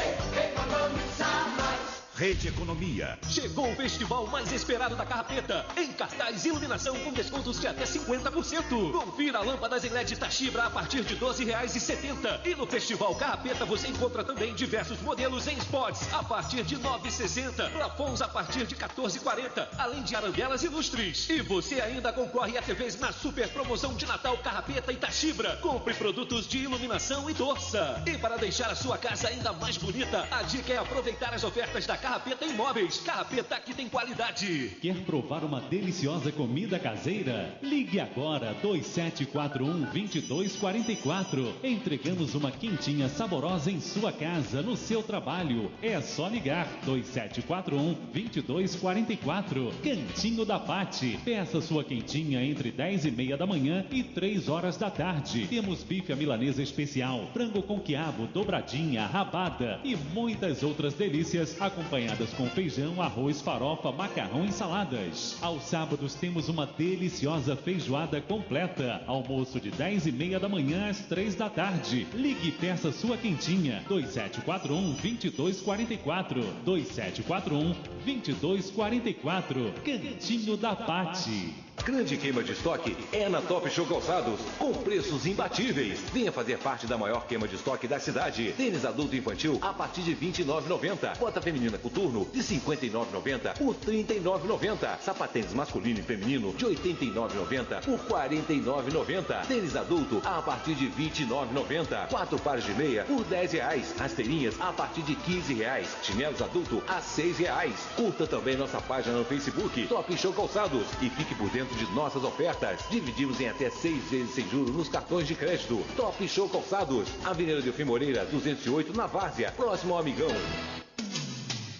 economizar mais. Rede Economia. Chegou o festival mais esperado da Carrapeta. Em cartaz, iluminação com descontos de até 50%. Confira lâmpadas em LED Tachibra a partir de R$ 12,70. E no Festival Carrapeta você encontra também diversos modelos em spots a partir de R$ 9,60. Plafons a partir de R$ 14,40. Além de aranguelas e lustres. E você ainda concorre a TVs na super promoção de Natal Carrapeta e Tachibra. Compre produtos de iluminação e torça. E para deixar a sua casa ainda mais bonita, a dica é aproveitar as ofertas da Carrapeta Imóveis. Carrapeta que tem qualidade. Quer provar uma deliciosa comida caseira? Ligue agora 2741-2244. Entregamos uma quentinha saborosa em sua casa, no seu trabalho. É só ligar 2741-2244. Cantinho da Pati. Peça sua quentinha entre 10h30 da manhã e 3 horas da tarde. Temos bife à milanesa especial, frango com quiabo, dobradinha, rabada e muitas outras delícias, acompanhadas com feijão, arroz, farofa, macarrão e saladas. Aos sábados temos uma deliciosa feijoada completa. Almoço de 10h30 da manhã às 3 da tarde. Ligue e peça sua quentinha. 2741-2244. 2741-2244. Cantinho da Pati. Grande queima de estoque é na Top Show Calçados, com preços imbatíveis. Venha fazer parte da maior queima de estoque da cidade. Tênis adulto e infantil a partir de R$ 29,90. Bota feminina coturno de R$ 59,90 por R$ 39,90. Sapatênis masculino e feminino de R$ 89,90 por R$ 49,90. Tênis adulto a partir de R$ 29,90. 4 pares de meia por R$ 10,00. Rasteirinhas a partir de R$ 15,00. Chinelos adulto a R$ 6,00. Curta também nossa página no Facebook Top Show Calçados e fique por dentro de nossas ofertas. Dividimos em até 6 vezes sem juros nos cartões de crédito. Top Show Calçados, Avenida Delfim Moreira, 208, na Várzea, próximo ao Amigão.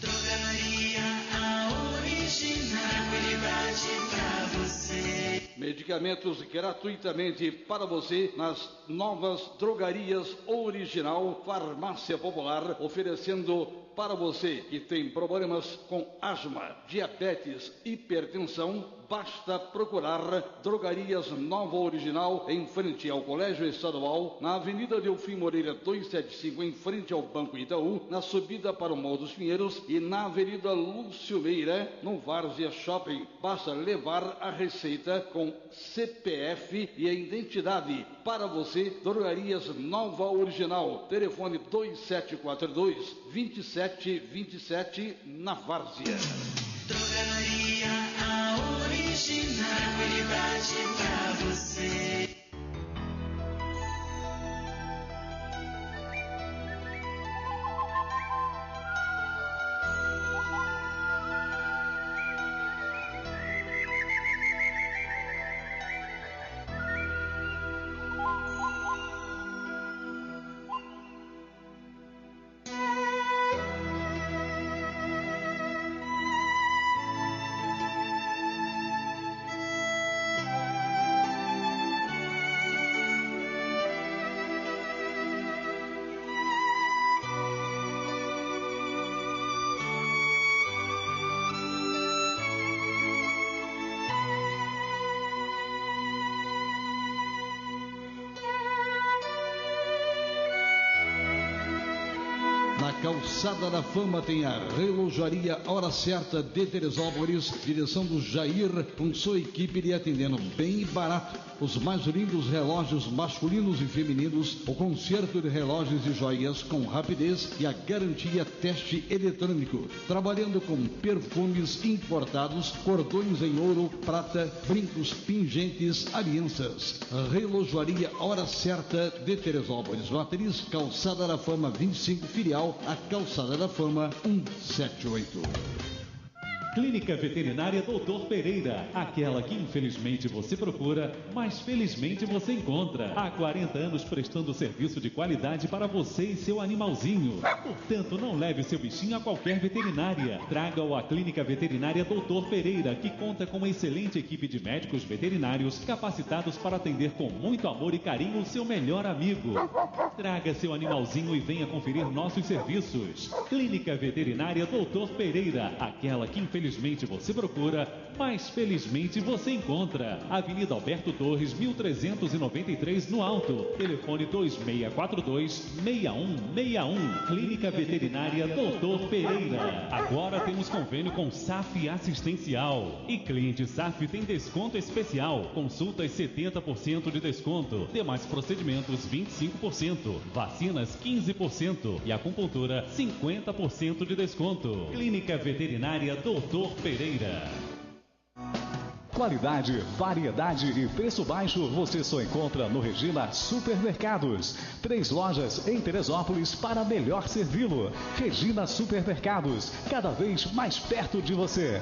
Drogaria, a original, qualidade pra você. Medicamentos gratuitamente para você nas novas drogarias Original Farmácia Popular, oferecendo para você que tem problemas com asma, diabetes, hipertensão. Basta procurar Drogarias Nova Original em frente ao Colégio Estadual, na Avenida Delfim Moreira 275, em frente ao Banco Itaú, na subida para o Morro dos Pinheiros e na Avenida Lúcio Meira, no Várzea Shopping. Basta levar a receita com CPF e a identidade. Para você, Drogarias Nova Original. Telefone 2742-2727, na Várzea. Drogaria, a original, qualidade pra você. Calçada da Fama tem a Relojaria Hora Certa de Teresópolis, direção do Jair, com sua equipe lhe atendendo bem e barato. Os mais lindos relógios masculinos e femininos, o concerto de relógios e joias com rapidez e a garantia teste eletrônico. Trabalhando com perfumes importados, cordões em ouro, prata, brincos, pingentes, alianças. Relojaria Hora Certa de Teresópolis, Matriz, Calçada da Fama 25, filial a Calçada da Fama 178. Clínica Veterinária Doutor Pereira, aquela que infelizmente você procura, mas felizmente você encontra. Há 40 anos prestando serviço de qualidade para você e seu animalzinho. Portanto, não leve seu bichinho a qualquer veterinária. Traga-o à Clínica Veterinária Doutor Pereira, que conta com uma excelente equipe de médicos veterinários capacitados para atender com muito amor e carinho o seu melhor amigo. Traga seu animalzinho e venha conferir nossos serviços. Clínica Veterinária Doutor Pereira, aquela que infelizmente felizmente você procura, mais felizmente você encontra. Avenida Alberto Torres, 1393 no Alto. Telefone 2642-6161. Clínica Veterinária Dr. Pereira. Agora temos convênio com SAF Assistencial. E cliente SAF tem desconto especial. Consultas 70% de desconto. Demais procedimentos 25%. Vacinas 15%. E acupuntura 50% de desconto. Clínica Veterinária Dr. Pereira. Qualidade, variedade e preço baixo você só encontra no Regina Supermercados. 3 lojas em Teresópolis para melhor servi-lo. Regina Supermercados, cada vez mais perto de você.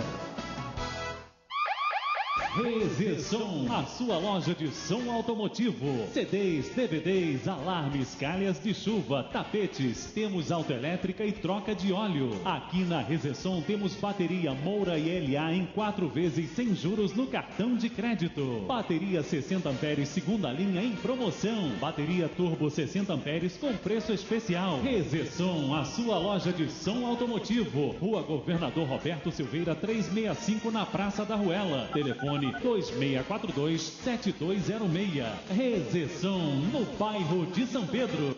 Rezeson, a sua loja de som automotivo. CDs, DVDs, alarmes, calhas de chuva, tapetes. Temos autoelétrica e troca de óleo. Aqui na Rezeson temos bateria Moura e LA em 4 vezes sem juros no cartão de crédito. Bateria 60 amperes segunda linha em promoção. Bateria turbo 60 amperes com preço especial. Rezeson, a sua loja de som automotivo. Rua Governador Roberto Silveira 365 na Praça da Ruela. Telefone 2642-7206. Rezeson, no bairro de São Pedro.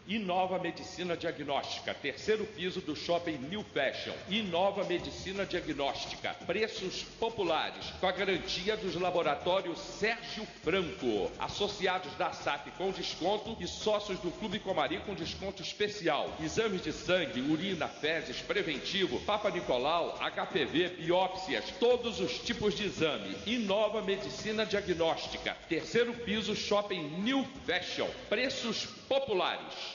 Inova Medicina Diagnóstica, 3º piso do Shopping New Fashion. Inova Medicina Diagnóstica, preços populares, com a garantia dos laboratórios Sérgio Franco. Associados da SAP com desconto e sócios do Clube Comari com desconto especial. Exames de sangue, urina, fezes, preventivo, Papa Nicolau, HPV, biópsias, todos os tipos de exame. Inova Medicina Diagnóstica, 3º piso Shopping New Fashion, preços populares.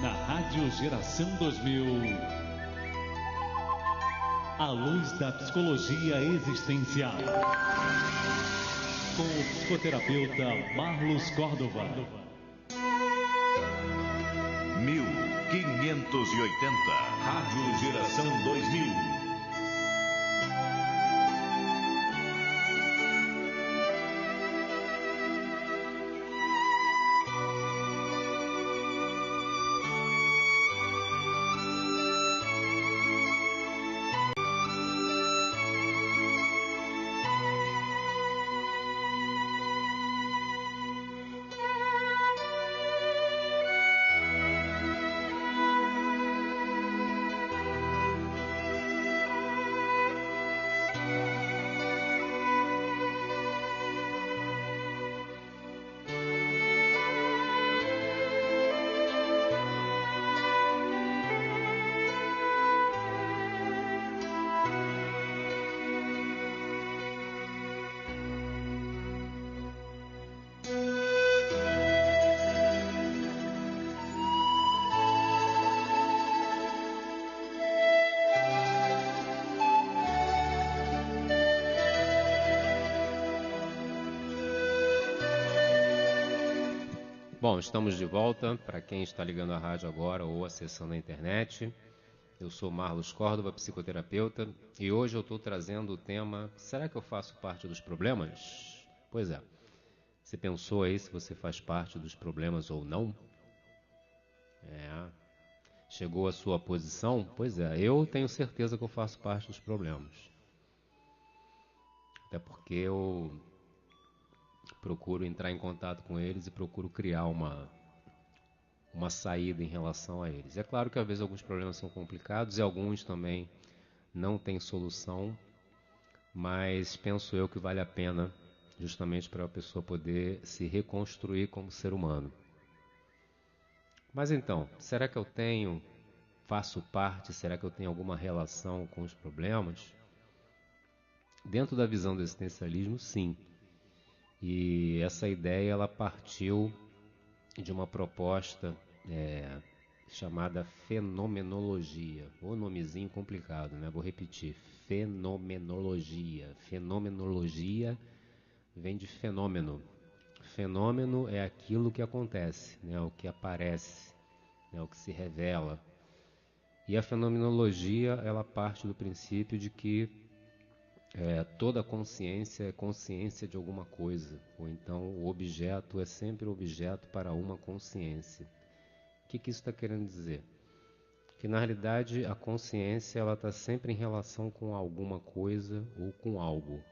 Na Rádio Geração 2000, a luz da psicologia existencial, com o psicoterapeuta Marlos Córdova. 1580, Rádio Geração 2000. Bom, estamos de volta. Para quem está ligando a rádio agora ou acessando a internet, eu sou Marlos Córdova, psicoterapeuta, e hoje eu estou trazendo o tema: será que eu faço parte dos problemas? Pois é. Você pensou aí se você faz parte dos problemas ou não? Chegou à sua posição? Pois é, eu tenho certeza que eu faço parte dos problemas. Até porque eu procuro entrar em contato com eles e procuro criar uma saída em relação a eles. É claro que às vezes alguns problemas são complicados e alguns também não têm solução, mas penso eu que vale a pena justamente para a pessoa poder se reconstruir como ser humano. Mas então, será que eu faço parte, será que eu tenho alguma relação com os problemas? Dentro da visão do existencialismo, sim. E essa ideia ela partiu de uma proposta chamada fenomenologia. O nomezinho complicado, né? Vou repetir: fenomenologia. Fenomenologia vem de fenômeno. Fenômeno é aquilo que acontece, né? O que aparece, né? O que se revela. E a fenomenologia ela parte do princípio de que toda consciência é consciência de alguma coisa, ou então o objeto é sempre objeto para uma consciência. O que isso está querendo dizer? Que na realidade a consciência ela está sempre em relação com alguma coisa ou com algo.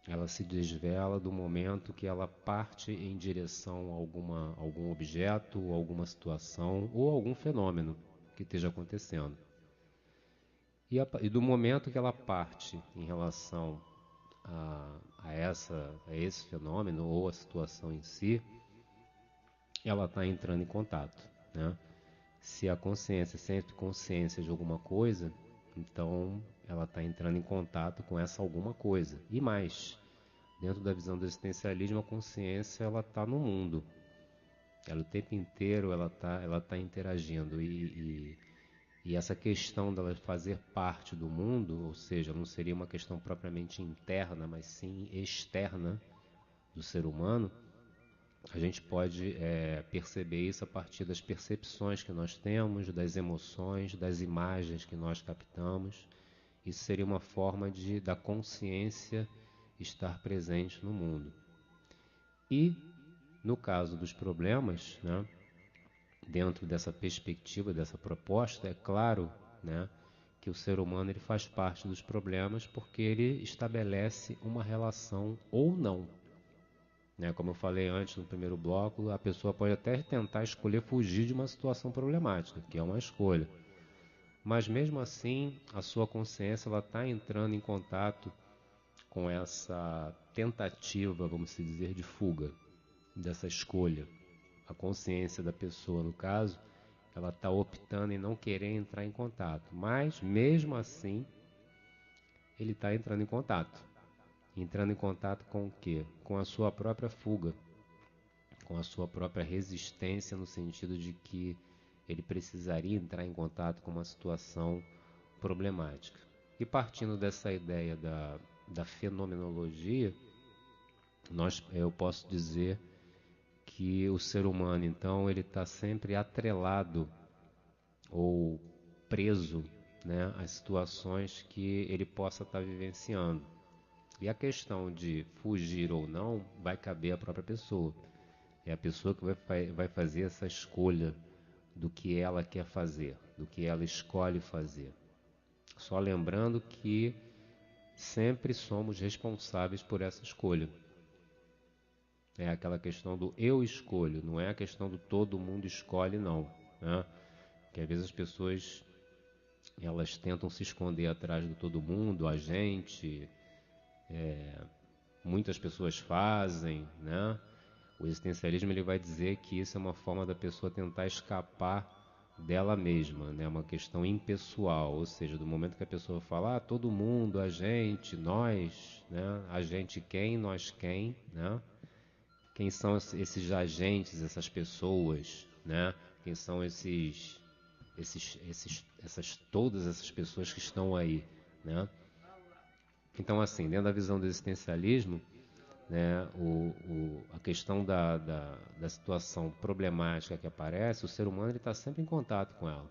Ela se desvela do momento que ela parte em direção a algum objeto, ou alguma situação ou algum fenômeno que esteja acontecendo. E do momento que ela parte em relação a esse fenômeno ou a situação em si, ela está entrando em contato, né? Se a consciência é sempre consciência de alguma coisa, então ela está entrando em contato com essa alguma coisa. E mais, dentro da visão do existencialismo, a consciência ela está no mundo. Ela o tempo inteiro ela tá interagindo. E essa questão dela fazer parte do mundo, ou seja, não seria uma questão propriamente interna, mas sim externa do ser humano, a gente pode perceber isso a partir das percepções que nós temos, das emoções, das imagens que nós captamos. Isso seria uma forma da consciência estar presente no mundo. E, no caso dos problemas, né, dentro dessa perspectiva, dessa proposta, é claro, né, que o ser humano ele faz parte dos problemas porque ele estabelece uma relação ou não. Né, como eu falei antes no primeiro bloco, a pessoa pode até tentar escolher fugir de uma situação problemática, que é uma escolha. Mas mesmo assim, a sua consciência está entrando em contato com essa tentativa, vamos dizer, de fuga, dessa escolha. A consciência da pessoa, no caso, ela está optando em não querer entrar em contato. Mas, mesmo assim, ele está entrando em contato. Entrando em contato com o quê? Com a sua própria fuga, com a sua própria resistência, no sentido de que ele precisaria entrar em contato com uma situação problemática. E partindo dessa ideia da fenomenologia, eu posso dizer que o ser humano, então, ele está sempre atrelado ou preso, né, às situações que ele possa estar vivenciando. E a questão de fugir ou não vai caber à própria pessoa. É a pessoa que vai fazer essa escolha do que ela quer fazer, do que ela escolhe fazer. Só lembrando que sempre somos responsáveis por essa escolha. É aquela questão do eu escolho, não é a questão do todo mundo escolhe, não. Né? Porque às vezes as pessoas elas tentam se esconder atrás do todo mundo, a gente... muitas pessoas fazem, né? O existencialismo ele vai dizer que isso é uma forma da pessoa tentar escapar dela mesma, né? Uma questão impessoal, ou seja, do momento que a pessoa fala todo mundo, a gente, nós, né? A gente quem, nós quem, né? Quem são esses agentes, essas pessoas, né? Quem são todas essas pessoas que estão aí, né? Então, assim, dentro da visão do existencialismo, né, a questão da situação problemática que aparece, o ser humano está sempre em contato com ela.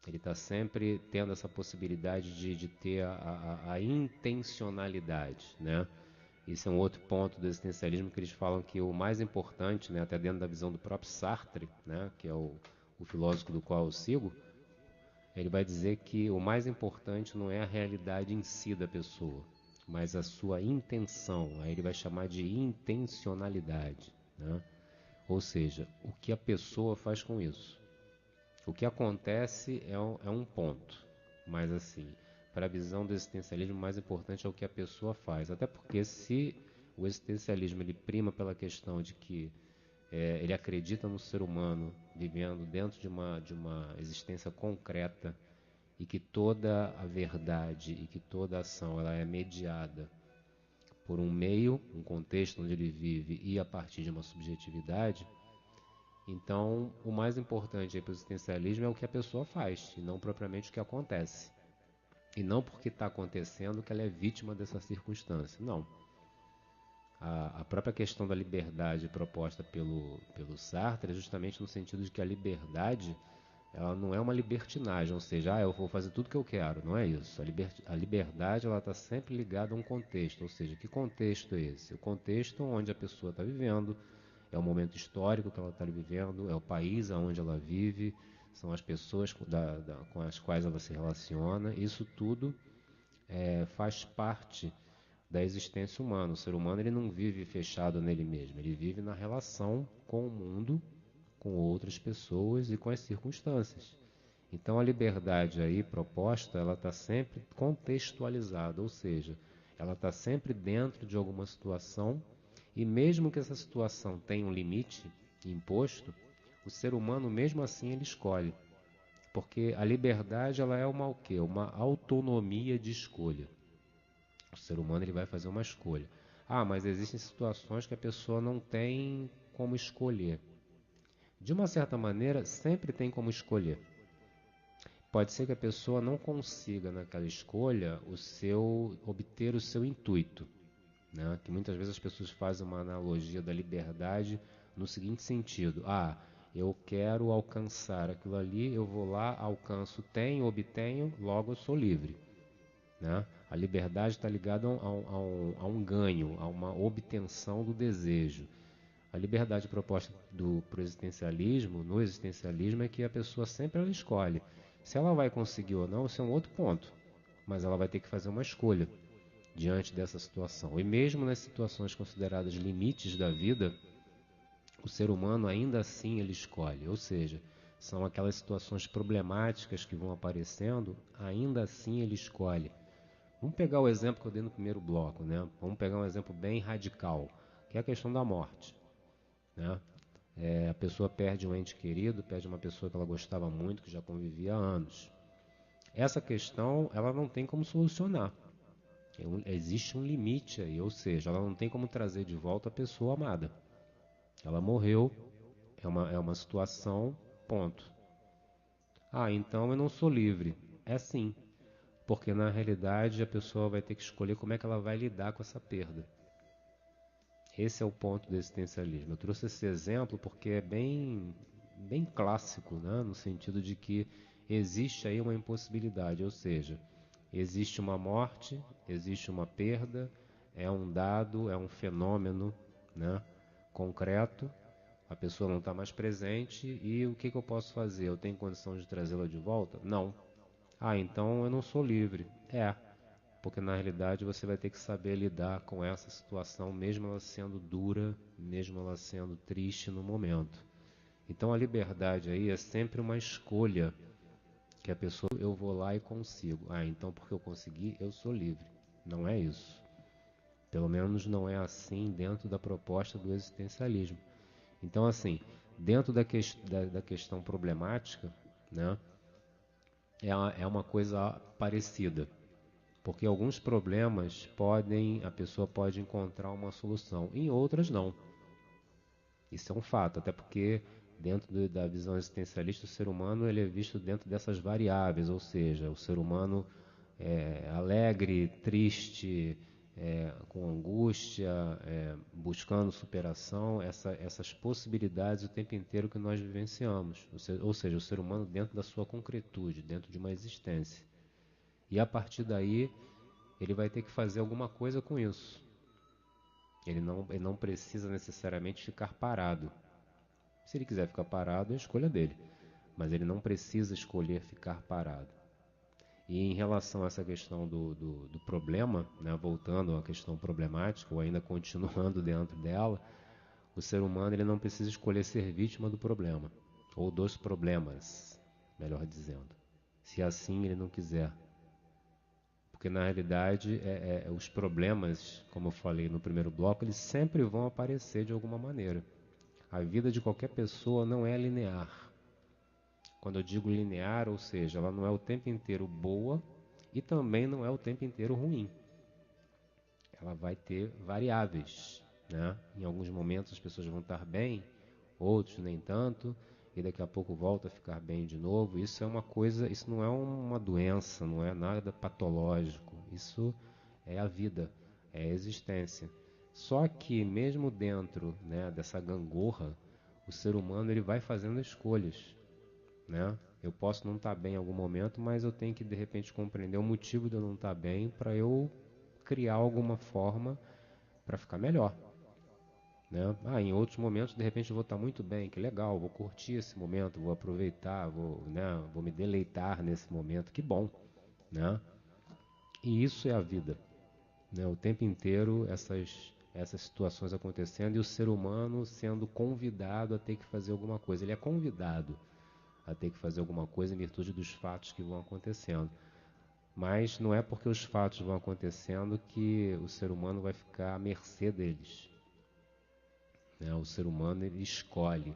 Ele está sempre tendo essa possibilidade de ter a intencionalidade, né? Isso é um outro ponto do existencialismo que eles falam que o mais importante, né, até dentro da visão do próprio Sartre, né, que é o filósofo do qual eu sigo, ele vai dizer que o mais importante não é a realidade em si da pessoa, mas a sua intenção. Aí ele vai chamar de intencionalidade, né? Ou seja, o que a pessoa faz com isso. O que acontece é um ponto, mas assim, para a visão do existencialismo, o mais importante é o que a pessoa faz. Até porque se o existencialismo ele prima pela questão de que ele acredita no ser humano vivendo dentro de uma existência concreta e que toda a verdade e que toda a ação ela é mediada por um meio, um contexto onde ele vive e a partir de uma subjetividade, então o mais importante para o existencialismo é o que a pessoa faz e não propriamente o que acontece. E não porque está acontecendo que ela é vítima dessa circunstância, não. A própria questão da liberdade proposta pelo Sartre é justamente no sentido de que a liberdade ela não é uma libertinagem, ou seja, eu vou fazer tudo que eu quero, não é isso. A liberdade ela está sempre ligada a um contexto, ou seja, que contexto é esse? O contexto onde a pessoa está vivendo, é o momento histórico que ela está vivendo, é o país onde ela vive, são as pessoas com as quais ela se relaciona. Isso tudo faz parte da existência humana. O ser humano ele não vive fechado nele mesmo, ele vive na relação com o mundo, com outras pessoas e com as circunstâncias. Então a liberdade aí proposta, ela está sempre contextualizada, ou seja, ela está sempre dentro de alguma situação, e mesmo que essa situação tenha um limite imposto, o ser humano mesmo assim ele escolhe. Porque a liberdade ela é o quê? Uma autonomia de escolha. O ser humano ele vai fazer uma escolha. Mas existem situações que a pessoa não tem como escolher. De uma certa maneira, sempre tem como escolher. Pode ser que a pessoa não consiga naquela escolha obter o seu intuito, né? Que muitas vezes as pessoas fazem uma analogia da liberdade no seguinte sentido: eu quero alcançar aquilo ali, eu vou lá, alcanço, tenho, obtenho, logo eu sou livre, né? A liberdade está ligada a um ganho, a uma obtenção do desejo. A liberdade proposta pro existencialismo, no existencialismo, é que a pessoa sempre ela escolhe. Se ela vai conseguir ou não, isso é um outro ponto, mas ela vai ter que fazer uma escolha diante dessa situação. E mesmo nas situações consideradas limites da vida, o ser humano ainda assim ele escolhe, ou seja, são aquelas situações problemáticas que vão aparecendo, ainda assim ele escolhe. Vamos pegar o exemplo que eu dei no primeiro bloco, né? Vamos pegar um exemplo bem radical, que é a questão da morte, né? A pessoa perde um ente querido, perde uma pessoa que ela gostava muito, que já convivia há anos. Essa questão ela não tem como solucionar. Existe um limite aí, ou seja, ela não tem como trazer de volta a pessoa amada. Ela morreu, é uma situação, ponto. Então eu não sou livre. É sim, porque na realidade a pessoa vai ter que escolher como é que ela vai lidar com essa perda. Esse é o ponto do existencialismo. Eu trouxe esse exemplo porque é bem clássico, né? No sentido de que existe aí uma impossibilidade, ou seja, existe uma morte, existe uma perda, é um dado, é um fenômeno, né? Concreto, a pessoa não está mais presente e o que eu posso fazer? Eu tenho condição de trazê-la de volta? Não. Então eu não sou livre. Porque na realidade você vai ter que saber lidar com essa situação, mesmo ela sendo dura, mesmo ela sendo triste no momento. Então a liberdade aí é sempre uma escolha que a pessoa, eu vou lá e consigo. Então porque eu consegui, eu sou livre. Não é isso. Pelo menos não é assim dentro da proposta do existencialismo. Então assim, dentro da questão problemática, né, é uma coisa parecida. Porque alguns problemas a pessoa pode encontrar uma solução, em outras não. Isso é um fato, até porque dentro da visão existencialista o ser humano ele é visto dentro dessas variáveis, ou seja, o ser humano alegre, triste, com angústia, buscando superação, essas possibilidades o tempo inteiro que nós vivenciamos, ou seja, o ser humano dentro da sua concretude, dentro de uma existência. E a partir daí, ele vai ter que fazer alguma coisa com isso. Ele não precisa necessariamente ficar parado. Se ele quiser ficar parado, é a escolha dele. Mas ele não precisa escolher ficar parado. E em relação a essa questão do problema, né, voltando à questão problemática, ou ainda continuando dentro dela, o ser humano ele não precisa escolher ser vítima do problema. Ou dos problemas, melhor dizendo. Se assim ele não quiser. Porque na realidade os problemas, como eu falei no primeiro bloco, eles sempre vão aparecer de alguma maneira. A vida de qualquer pessoa não é linear. Quando eu digo linear, ou seja, ela não é o tempo inteiro boa e também não é o tempo inteiro ruim. Ela vai ter variáveis, né? Em alguns momentos as pessoas vão estar bem, outros nem tanto, e daqui a pouco volta a ficar bem de novo. Isso é uma coisa, isso não é uma doença, não é nada patológico. Isso é a vida, é a existência. Só que mesmo dentro, né, dessa gangorra, o ser humano ele vai fazendo escolhas, né? Eu posso não estar bem em algum momento, mas eu tenho que de repente compreender o motivo de eu não estar bem para eu criar alguma forma para ficar melhor. né? Em outros momentos, de repente, eu vou estar muito bem, que legal, vou curtir esse momento, vou aproveitar, vou me deleitar nesse momento, que bom, né? E isso é a vida, né? O tempo inteiro essas situações acontecendo e o ser humano sendo convidado a ter que fazer alguma coisa. Ele é convidado a ter que fazer alguma coisa em virtude dos fatos que vão acontecendo. Mas não é porque os fatos vão acontecendo que o ser humano vai ficar à mercê deles. Né? O ser humano, ele escolhe,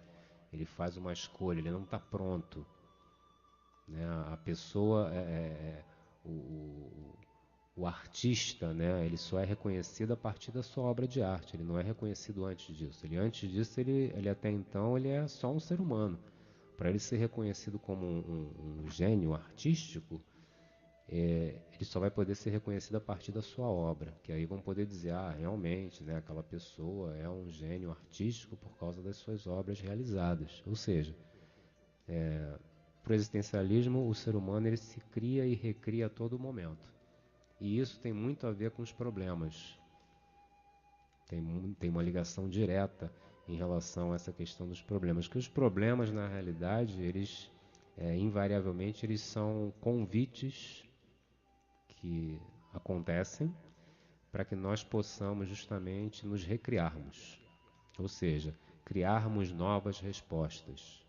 ele faz uma escolha, ele não está pronto. Né? A pessoa, o artista, né? Ele só é reconhecido a partir da sua obra de arte, ele não é reconhecido antes disso. Antes disso, ele até então, ele é só um ser humano. Para ele ser reconhecido como um gênio artístico, ele só vai poder ser reconhecido a partir da sua obra, que aí vão poder dizer, realmente, né, aquela pessoa é um gênio artístico por causa das suas obras realizadas. Ou seja, para o existencialismo, o ser humano ele se cria e recria a todo momento. E isso tem muito a ver com os problemas. Tem uma ligação direta em relação a essa questão dos problemas. Que os problemas, na realidade, eles invariavelmente eles são convites que acontecem para que nós possamos justamente nos recriarmos. Ou seja, criarmos novas respostas.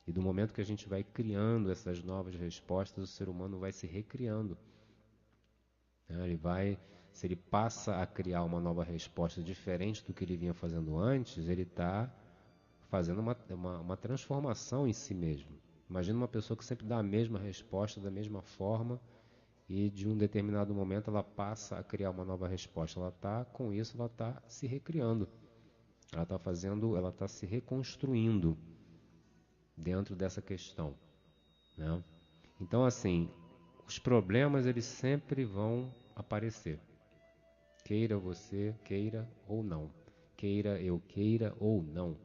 E do momento que a gente vai criando essas novas respostas, o ser humano vai se recriando. Se ele passa a criar uma nova resposta diferente do que ele vinha fazendo antes, ele está fazendo uma transformação em si mesmo. Imagina uma pessoa que sempre dá a mesma resposta, da mesma forma, e de um determinado momento ela passa a criar uma nova resposta. Com isso, ela está se recriando. Ela está se reconstruindo dentro dessa questão. Né? Então, assim, os problemas eles sempre vão aparecer. Queira você, queira ou não. Queira eu, queira ou não.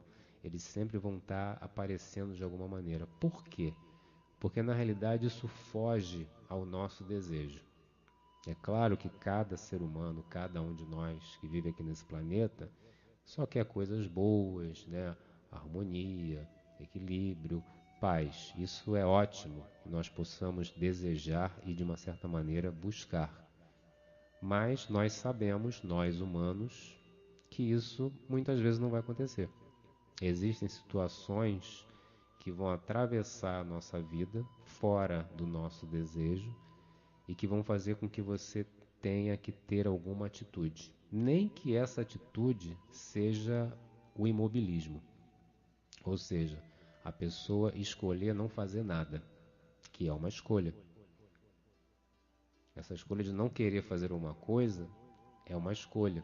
Eles sempre vão estar aparecendo de alguma maneira. Por quê? Porque na realidade isso foge ao nosso desejo. É claro que cada ser humano, cada um de nós que vive aqui nesse planeta, só quer coisas boas, né? Harmonia, equilíbrio, paz. Isso é ótimo que nós possamos desejar e de uma certa maneira buscar. Mas nós sabemos, nós humanos, que isso muitas vezes não vai acontecer. Existem situações que vão atravessar a nossa vida fora do nosso desejo e que vão fazer com que você tenha que ter alguma atitude. Nem que essa atitude seja o imobilismo. Ou seja, a pessoa escolher não fazer nada, que é uma escolha. Essa escolha de não querer fazer uma coisa é uma escolha.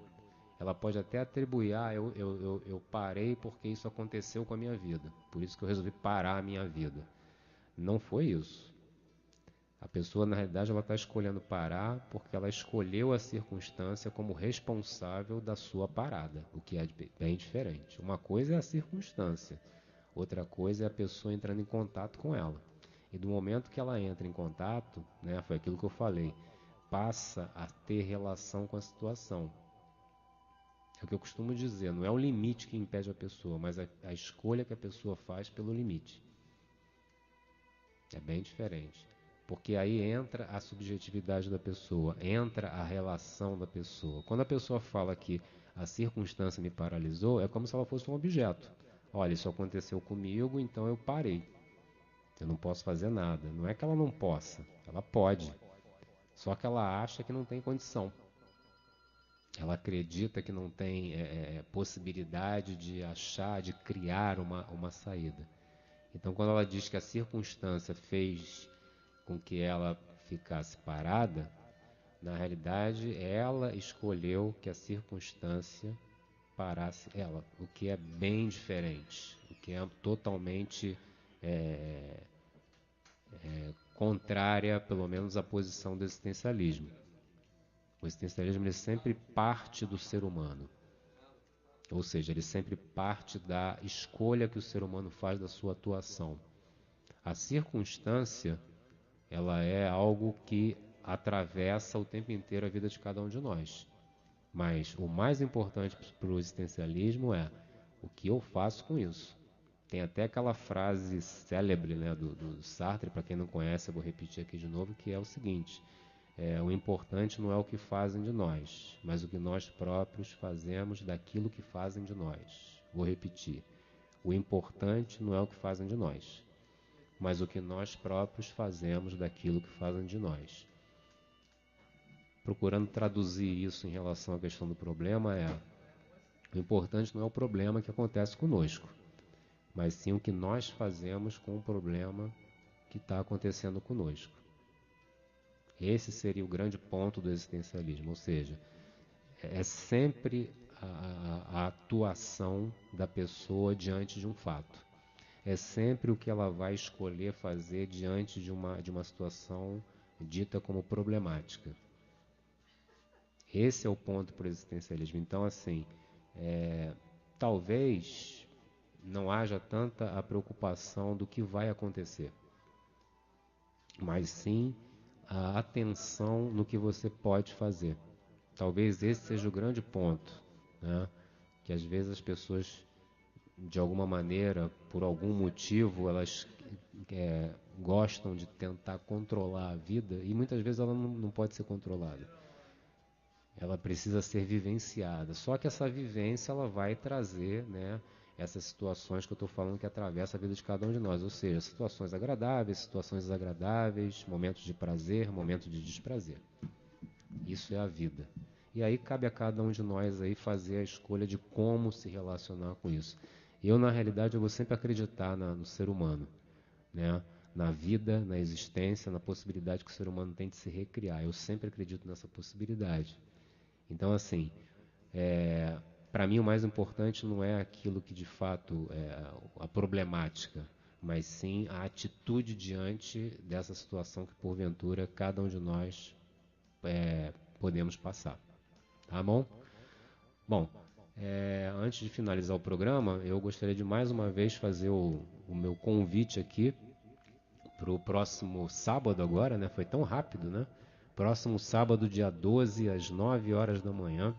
Ela pode até atribuir, eu parei porque isso aconteceu com a minha vida. Por isso que eu resolvi parar a minha vida. Não foi isso. A pessoa, na realidade, ela está escolhendo parar porque ela escolheu a circunstância como responsável da sua parada, o que é bem diferente. Uma coisa é a circunstância, outra coisa é a pessoa entrando em contato com ela. E do momento que ela entra em contato, né, foi aquilo que eu falei, passa a ter relação com a situação. É o que eu costumo dizer, não é o limite que impede a pessoa, mas a escolha que a pessoa faz pelo limite. É bem diferente. Porque aí entra a subjetividade da pessoa, entra a relação da pessoa. Quando a pessoa fala que a circunstância me paralisou, é como se ela fosse um objeto. Olha, isso aconteceu comigo, então eu parei. Eu não posso fazer nada. Não é que ela não possa, ela pode. Só que ela acha que não tem condição. Ela acredita que não tem possibilidade de achar, de criar uma saída. Então, quando ela diz que a circunstância fez com que ela ficasse parada, na realidade, ela escolheu que a circunstância parasse ela, o que é bem diferente, o que é totalmente contrária, pelo menos, à posição do existencialismo. O existencialismo ele sempre parte do ser humano, ou seja, ele sempre parte da escolha que o ser humano faz da sua atuação. A circunstância, ela é algo que atravessa o tempo inteiro a vida de cada um de nós. Mas o mais importante para o existencialismo é o que eu faço com isso. Tem até aquela frase célebre, né, do Sartre, para quem não conhece, eu vou repetir aqui de novo, que é o seguinte: o importante não é o que fazem de nós, mas o que nós próprios fazemos daquilo que fazem de nós. Vou repetir: o importante não é o que fazem de nós, mas o que nós próprios fazemos daquilo que fazem de nós. Procurando traduzir isso em relação à questão do problema, o importante não é o problema que acontece conosco, mas sim o que nós fazemos com o problema que está acontecendo conosco. Esse seria o grande ponto do existencialismo, ou seja, é sempre a atuação da pessoa diante de um fato. É sempre o que ela vai escolher fazer diante de uma situação dita como problemática. Esse é o ponto para o existencialismo. Então, assim, talvez não haja tanta a preocupação do que vai acontecer, mas sim a atenção no que você pode fazer. Talvez esse seja o grande ponto, né? Que às vezes as pessoas, de alguma maneira, por algum motivo, elas gostam de tentar controlar a vida, e muitas vezes ela não pode ser controlada. Ela precisa ser vivenciada. Só que essa vivência ela vai trazer, né, essas situações que eu estou falando que atravessam a vida de cada um de nós. Ou seja, situações agradáveis, situações desagradáveis, momentos de prazer, momentos de desprazer. Isso é a vida. E aí cabe a cada um de nós aí fazer a escolha de como se relacionar com isso. Eu, na realidade, eu vou sempre acreditar no ser humano, né? Na vida, na existência, na possibilidade que o ser humano tem de se recriar. Eu sempre acredito nessa possibilidade. Então, assim, para mim o mais importante não é aquilo que de fato é a problemática, mas sim a atitude diante dessa situação que porventura cada um de nós podemos passar. Tá bom? Bom, antes de finalizar o programa, eu gostaria de mais uma vez fazer o meu convite aqui para o próximo sábado agora, né? Foi tão rápido, né? Próximo sábado, dia 12, às 9 horas da manhã,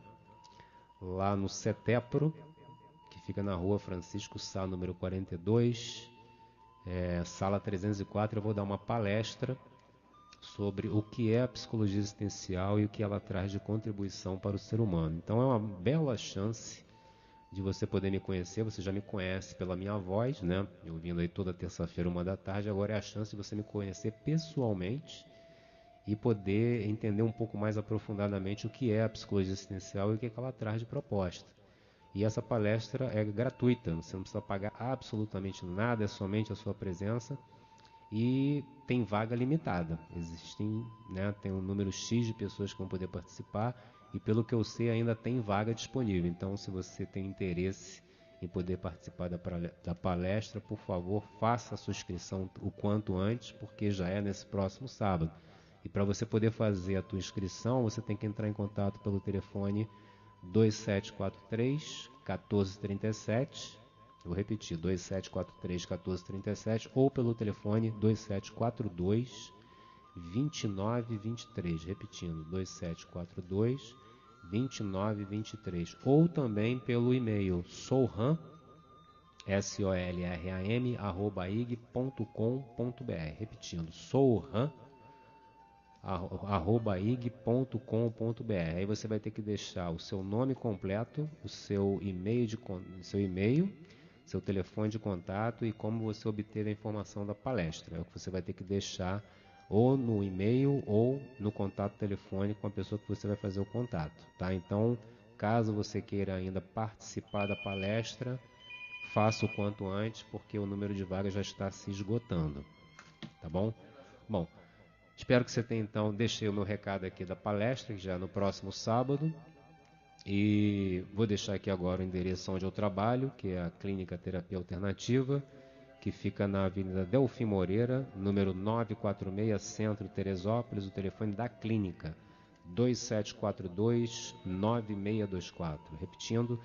lá no CETEPRO, que fica na rua Francisco Sá, número 42, sala 304, eu vou dar uma palestra sobre o que é a psicologia existencial e o que ela traz de contribuição para o ser humano. Então é uma bela chance de você poder me conhecer. Você já me conhece pela minha voz, né? Eu vindo aí toda terça-feira, 13h, agora é a chance de você me conhecer pessoalmente e poder entender um pouco mais aprofundadamente o que é a psicologia existencial e o que ela traz de proposta. E essa palestra é gratuita, você não precisa pagar absolutamente nada, é somente a sua presença e tem vaga limitada. Tem um número X de pessoas que vão poder participar e, pelo que eu sei, ainda tem vaga disponível. Então, se você tem interesse em poder participar da palestra, por favor, faça a sua inscrição o quanto antes, porque já é nesse próximo sábado. E para você poder fazer a tua inscrição, você tem que entrar em contato pelo telefone 2743-1437, vou repetir, 2743-1437, ou pelo telefone 2742-2923, repetindo, 2742-2923, ou também pelo e-mail solram, solram, @ig.com.br, repetindo, solram, @ig.com.br. Aí você vai ter que deixar o seu nome completo, o seu e-mail, seu telefone de contato e como você obteve a informação da palestra. É o que você vai ter que deixar ou no e-mail ou no contato telefônico com a pessoa que você vai fazer o contato, tá? Então, caso você queira ainda participar da palestra, faça o quanto antes, porque o número de vagas já está se esgotando, tá bom? Bom, espero que você tenha, então, deixei o meu recado aqui da palestra, que já é no próximo sábado. E vou deixar aqui agora o endereço onde eu trabalho, que é a Clínica Terapia Alternativa, que fica na Avenida Delfim Moreira, número 946, Centro, Teresópolis. O telefone da clínica, 2742-9624. Repetindo,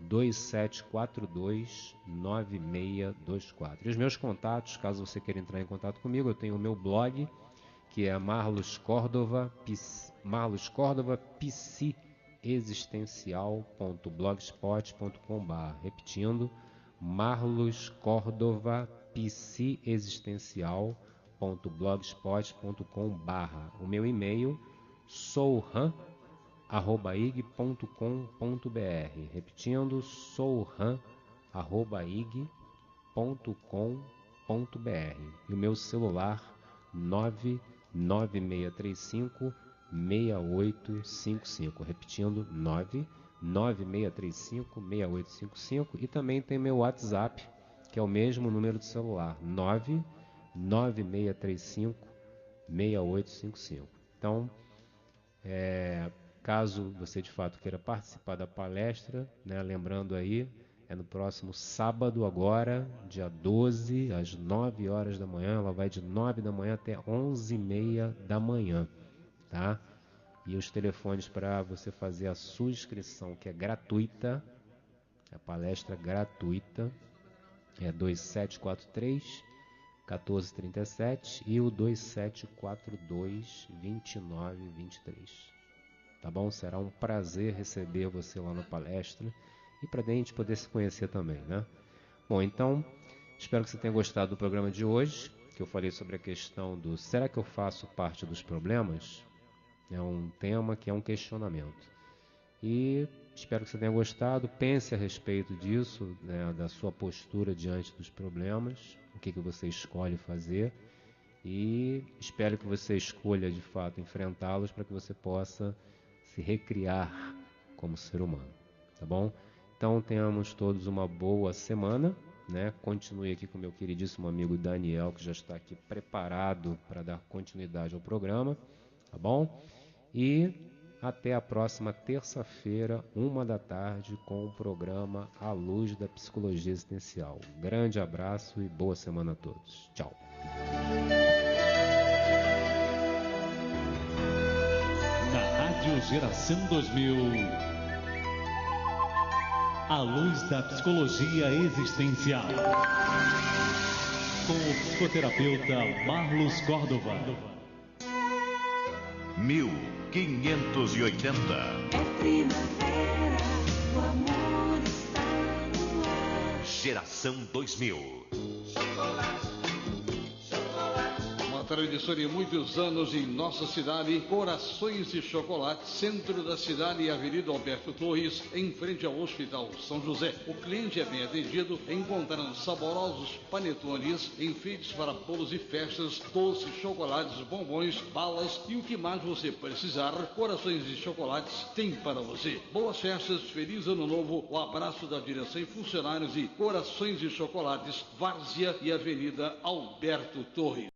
2742-9624. E os meus contatos, caso você queira entrar em contato comigo, eu tenho o meu blog, que é Marlos Córdova Psi psexistencial.blogspot.com/. Repetindo, Marlos Córdova, psexistencial.blogspot.com/. O meu e-mail, souhan@ig.com.br. Repetindo, souhan@ig.com.br. E o meu celular, 99635-6855. Repetindo, 99635-6855. E também tem meu WhatsApp, que é o mesmo número de celular, 99635-6855. Então, caso você de fato queira participar da palestra, né, lembrando aí, é no próximo sábado agora, dia 12, às 9 horas da manhã. Ela vai de 9 da manhã até 11h30 da manhã, tá? E os telefones para você fazer a sua inscrição, que é gratuita, a palestra gratuita, é 2743-1437 e o 2742-2923. Tá bom? Será um prazer receber você lá na palestra e para a gente poder se conhecer também, né? Bom, então, espero que você tenha gostado do programa de hoje, que eu falei sobre a questão do será que eu faço parte dos problemas? É um tema que é um questionamento. E espero que você tenha gostado. Pense a respeito disso, né, da sua postura diante dos problemas, o que você escolhe fazer, e espero que você escolha de fato enfrentá-los para que você possa se recriar como ser humano, tá bom? Então tenhamos todos uma boa semana, né? Continue aqui com o meu queridíssimo amigo Daniel, que já está aqui preparado para dar continuidade ao programa, tá bom? E até a próxima terça-feira, 13h, com o programa A Luz da Psicologia Existencial. Um grande abraço e boa semana a todos. Tchau. Na Rádio Geração 2000, A Luz da Psicologia Existencial, com o psicoterapeuta Marlos Córdova. 1580. É primavera, o amor está no ar. Geração 2000. Tradição de muitos anos em nossa cidade, Corações de Chocolate, centro da cidade e Avenida Alberto Torres, em frente ao Hospital São José. O cliente é bem atendido, encontrando saborosos panetones, enfeites para bolos e festas, doces, chocolates, bombons, balas e o que mais você precisar, Corações de Chocolates tem para você. Boas festas, feliz ano novo, o abraço da direção e funcionários de Corações de Chocolates, Várzea e Avenida Alberto Torres.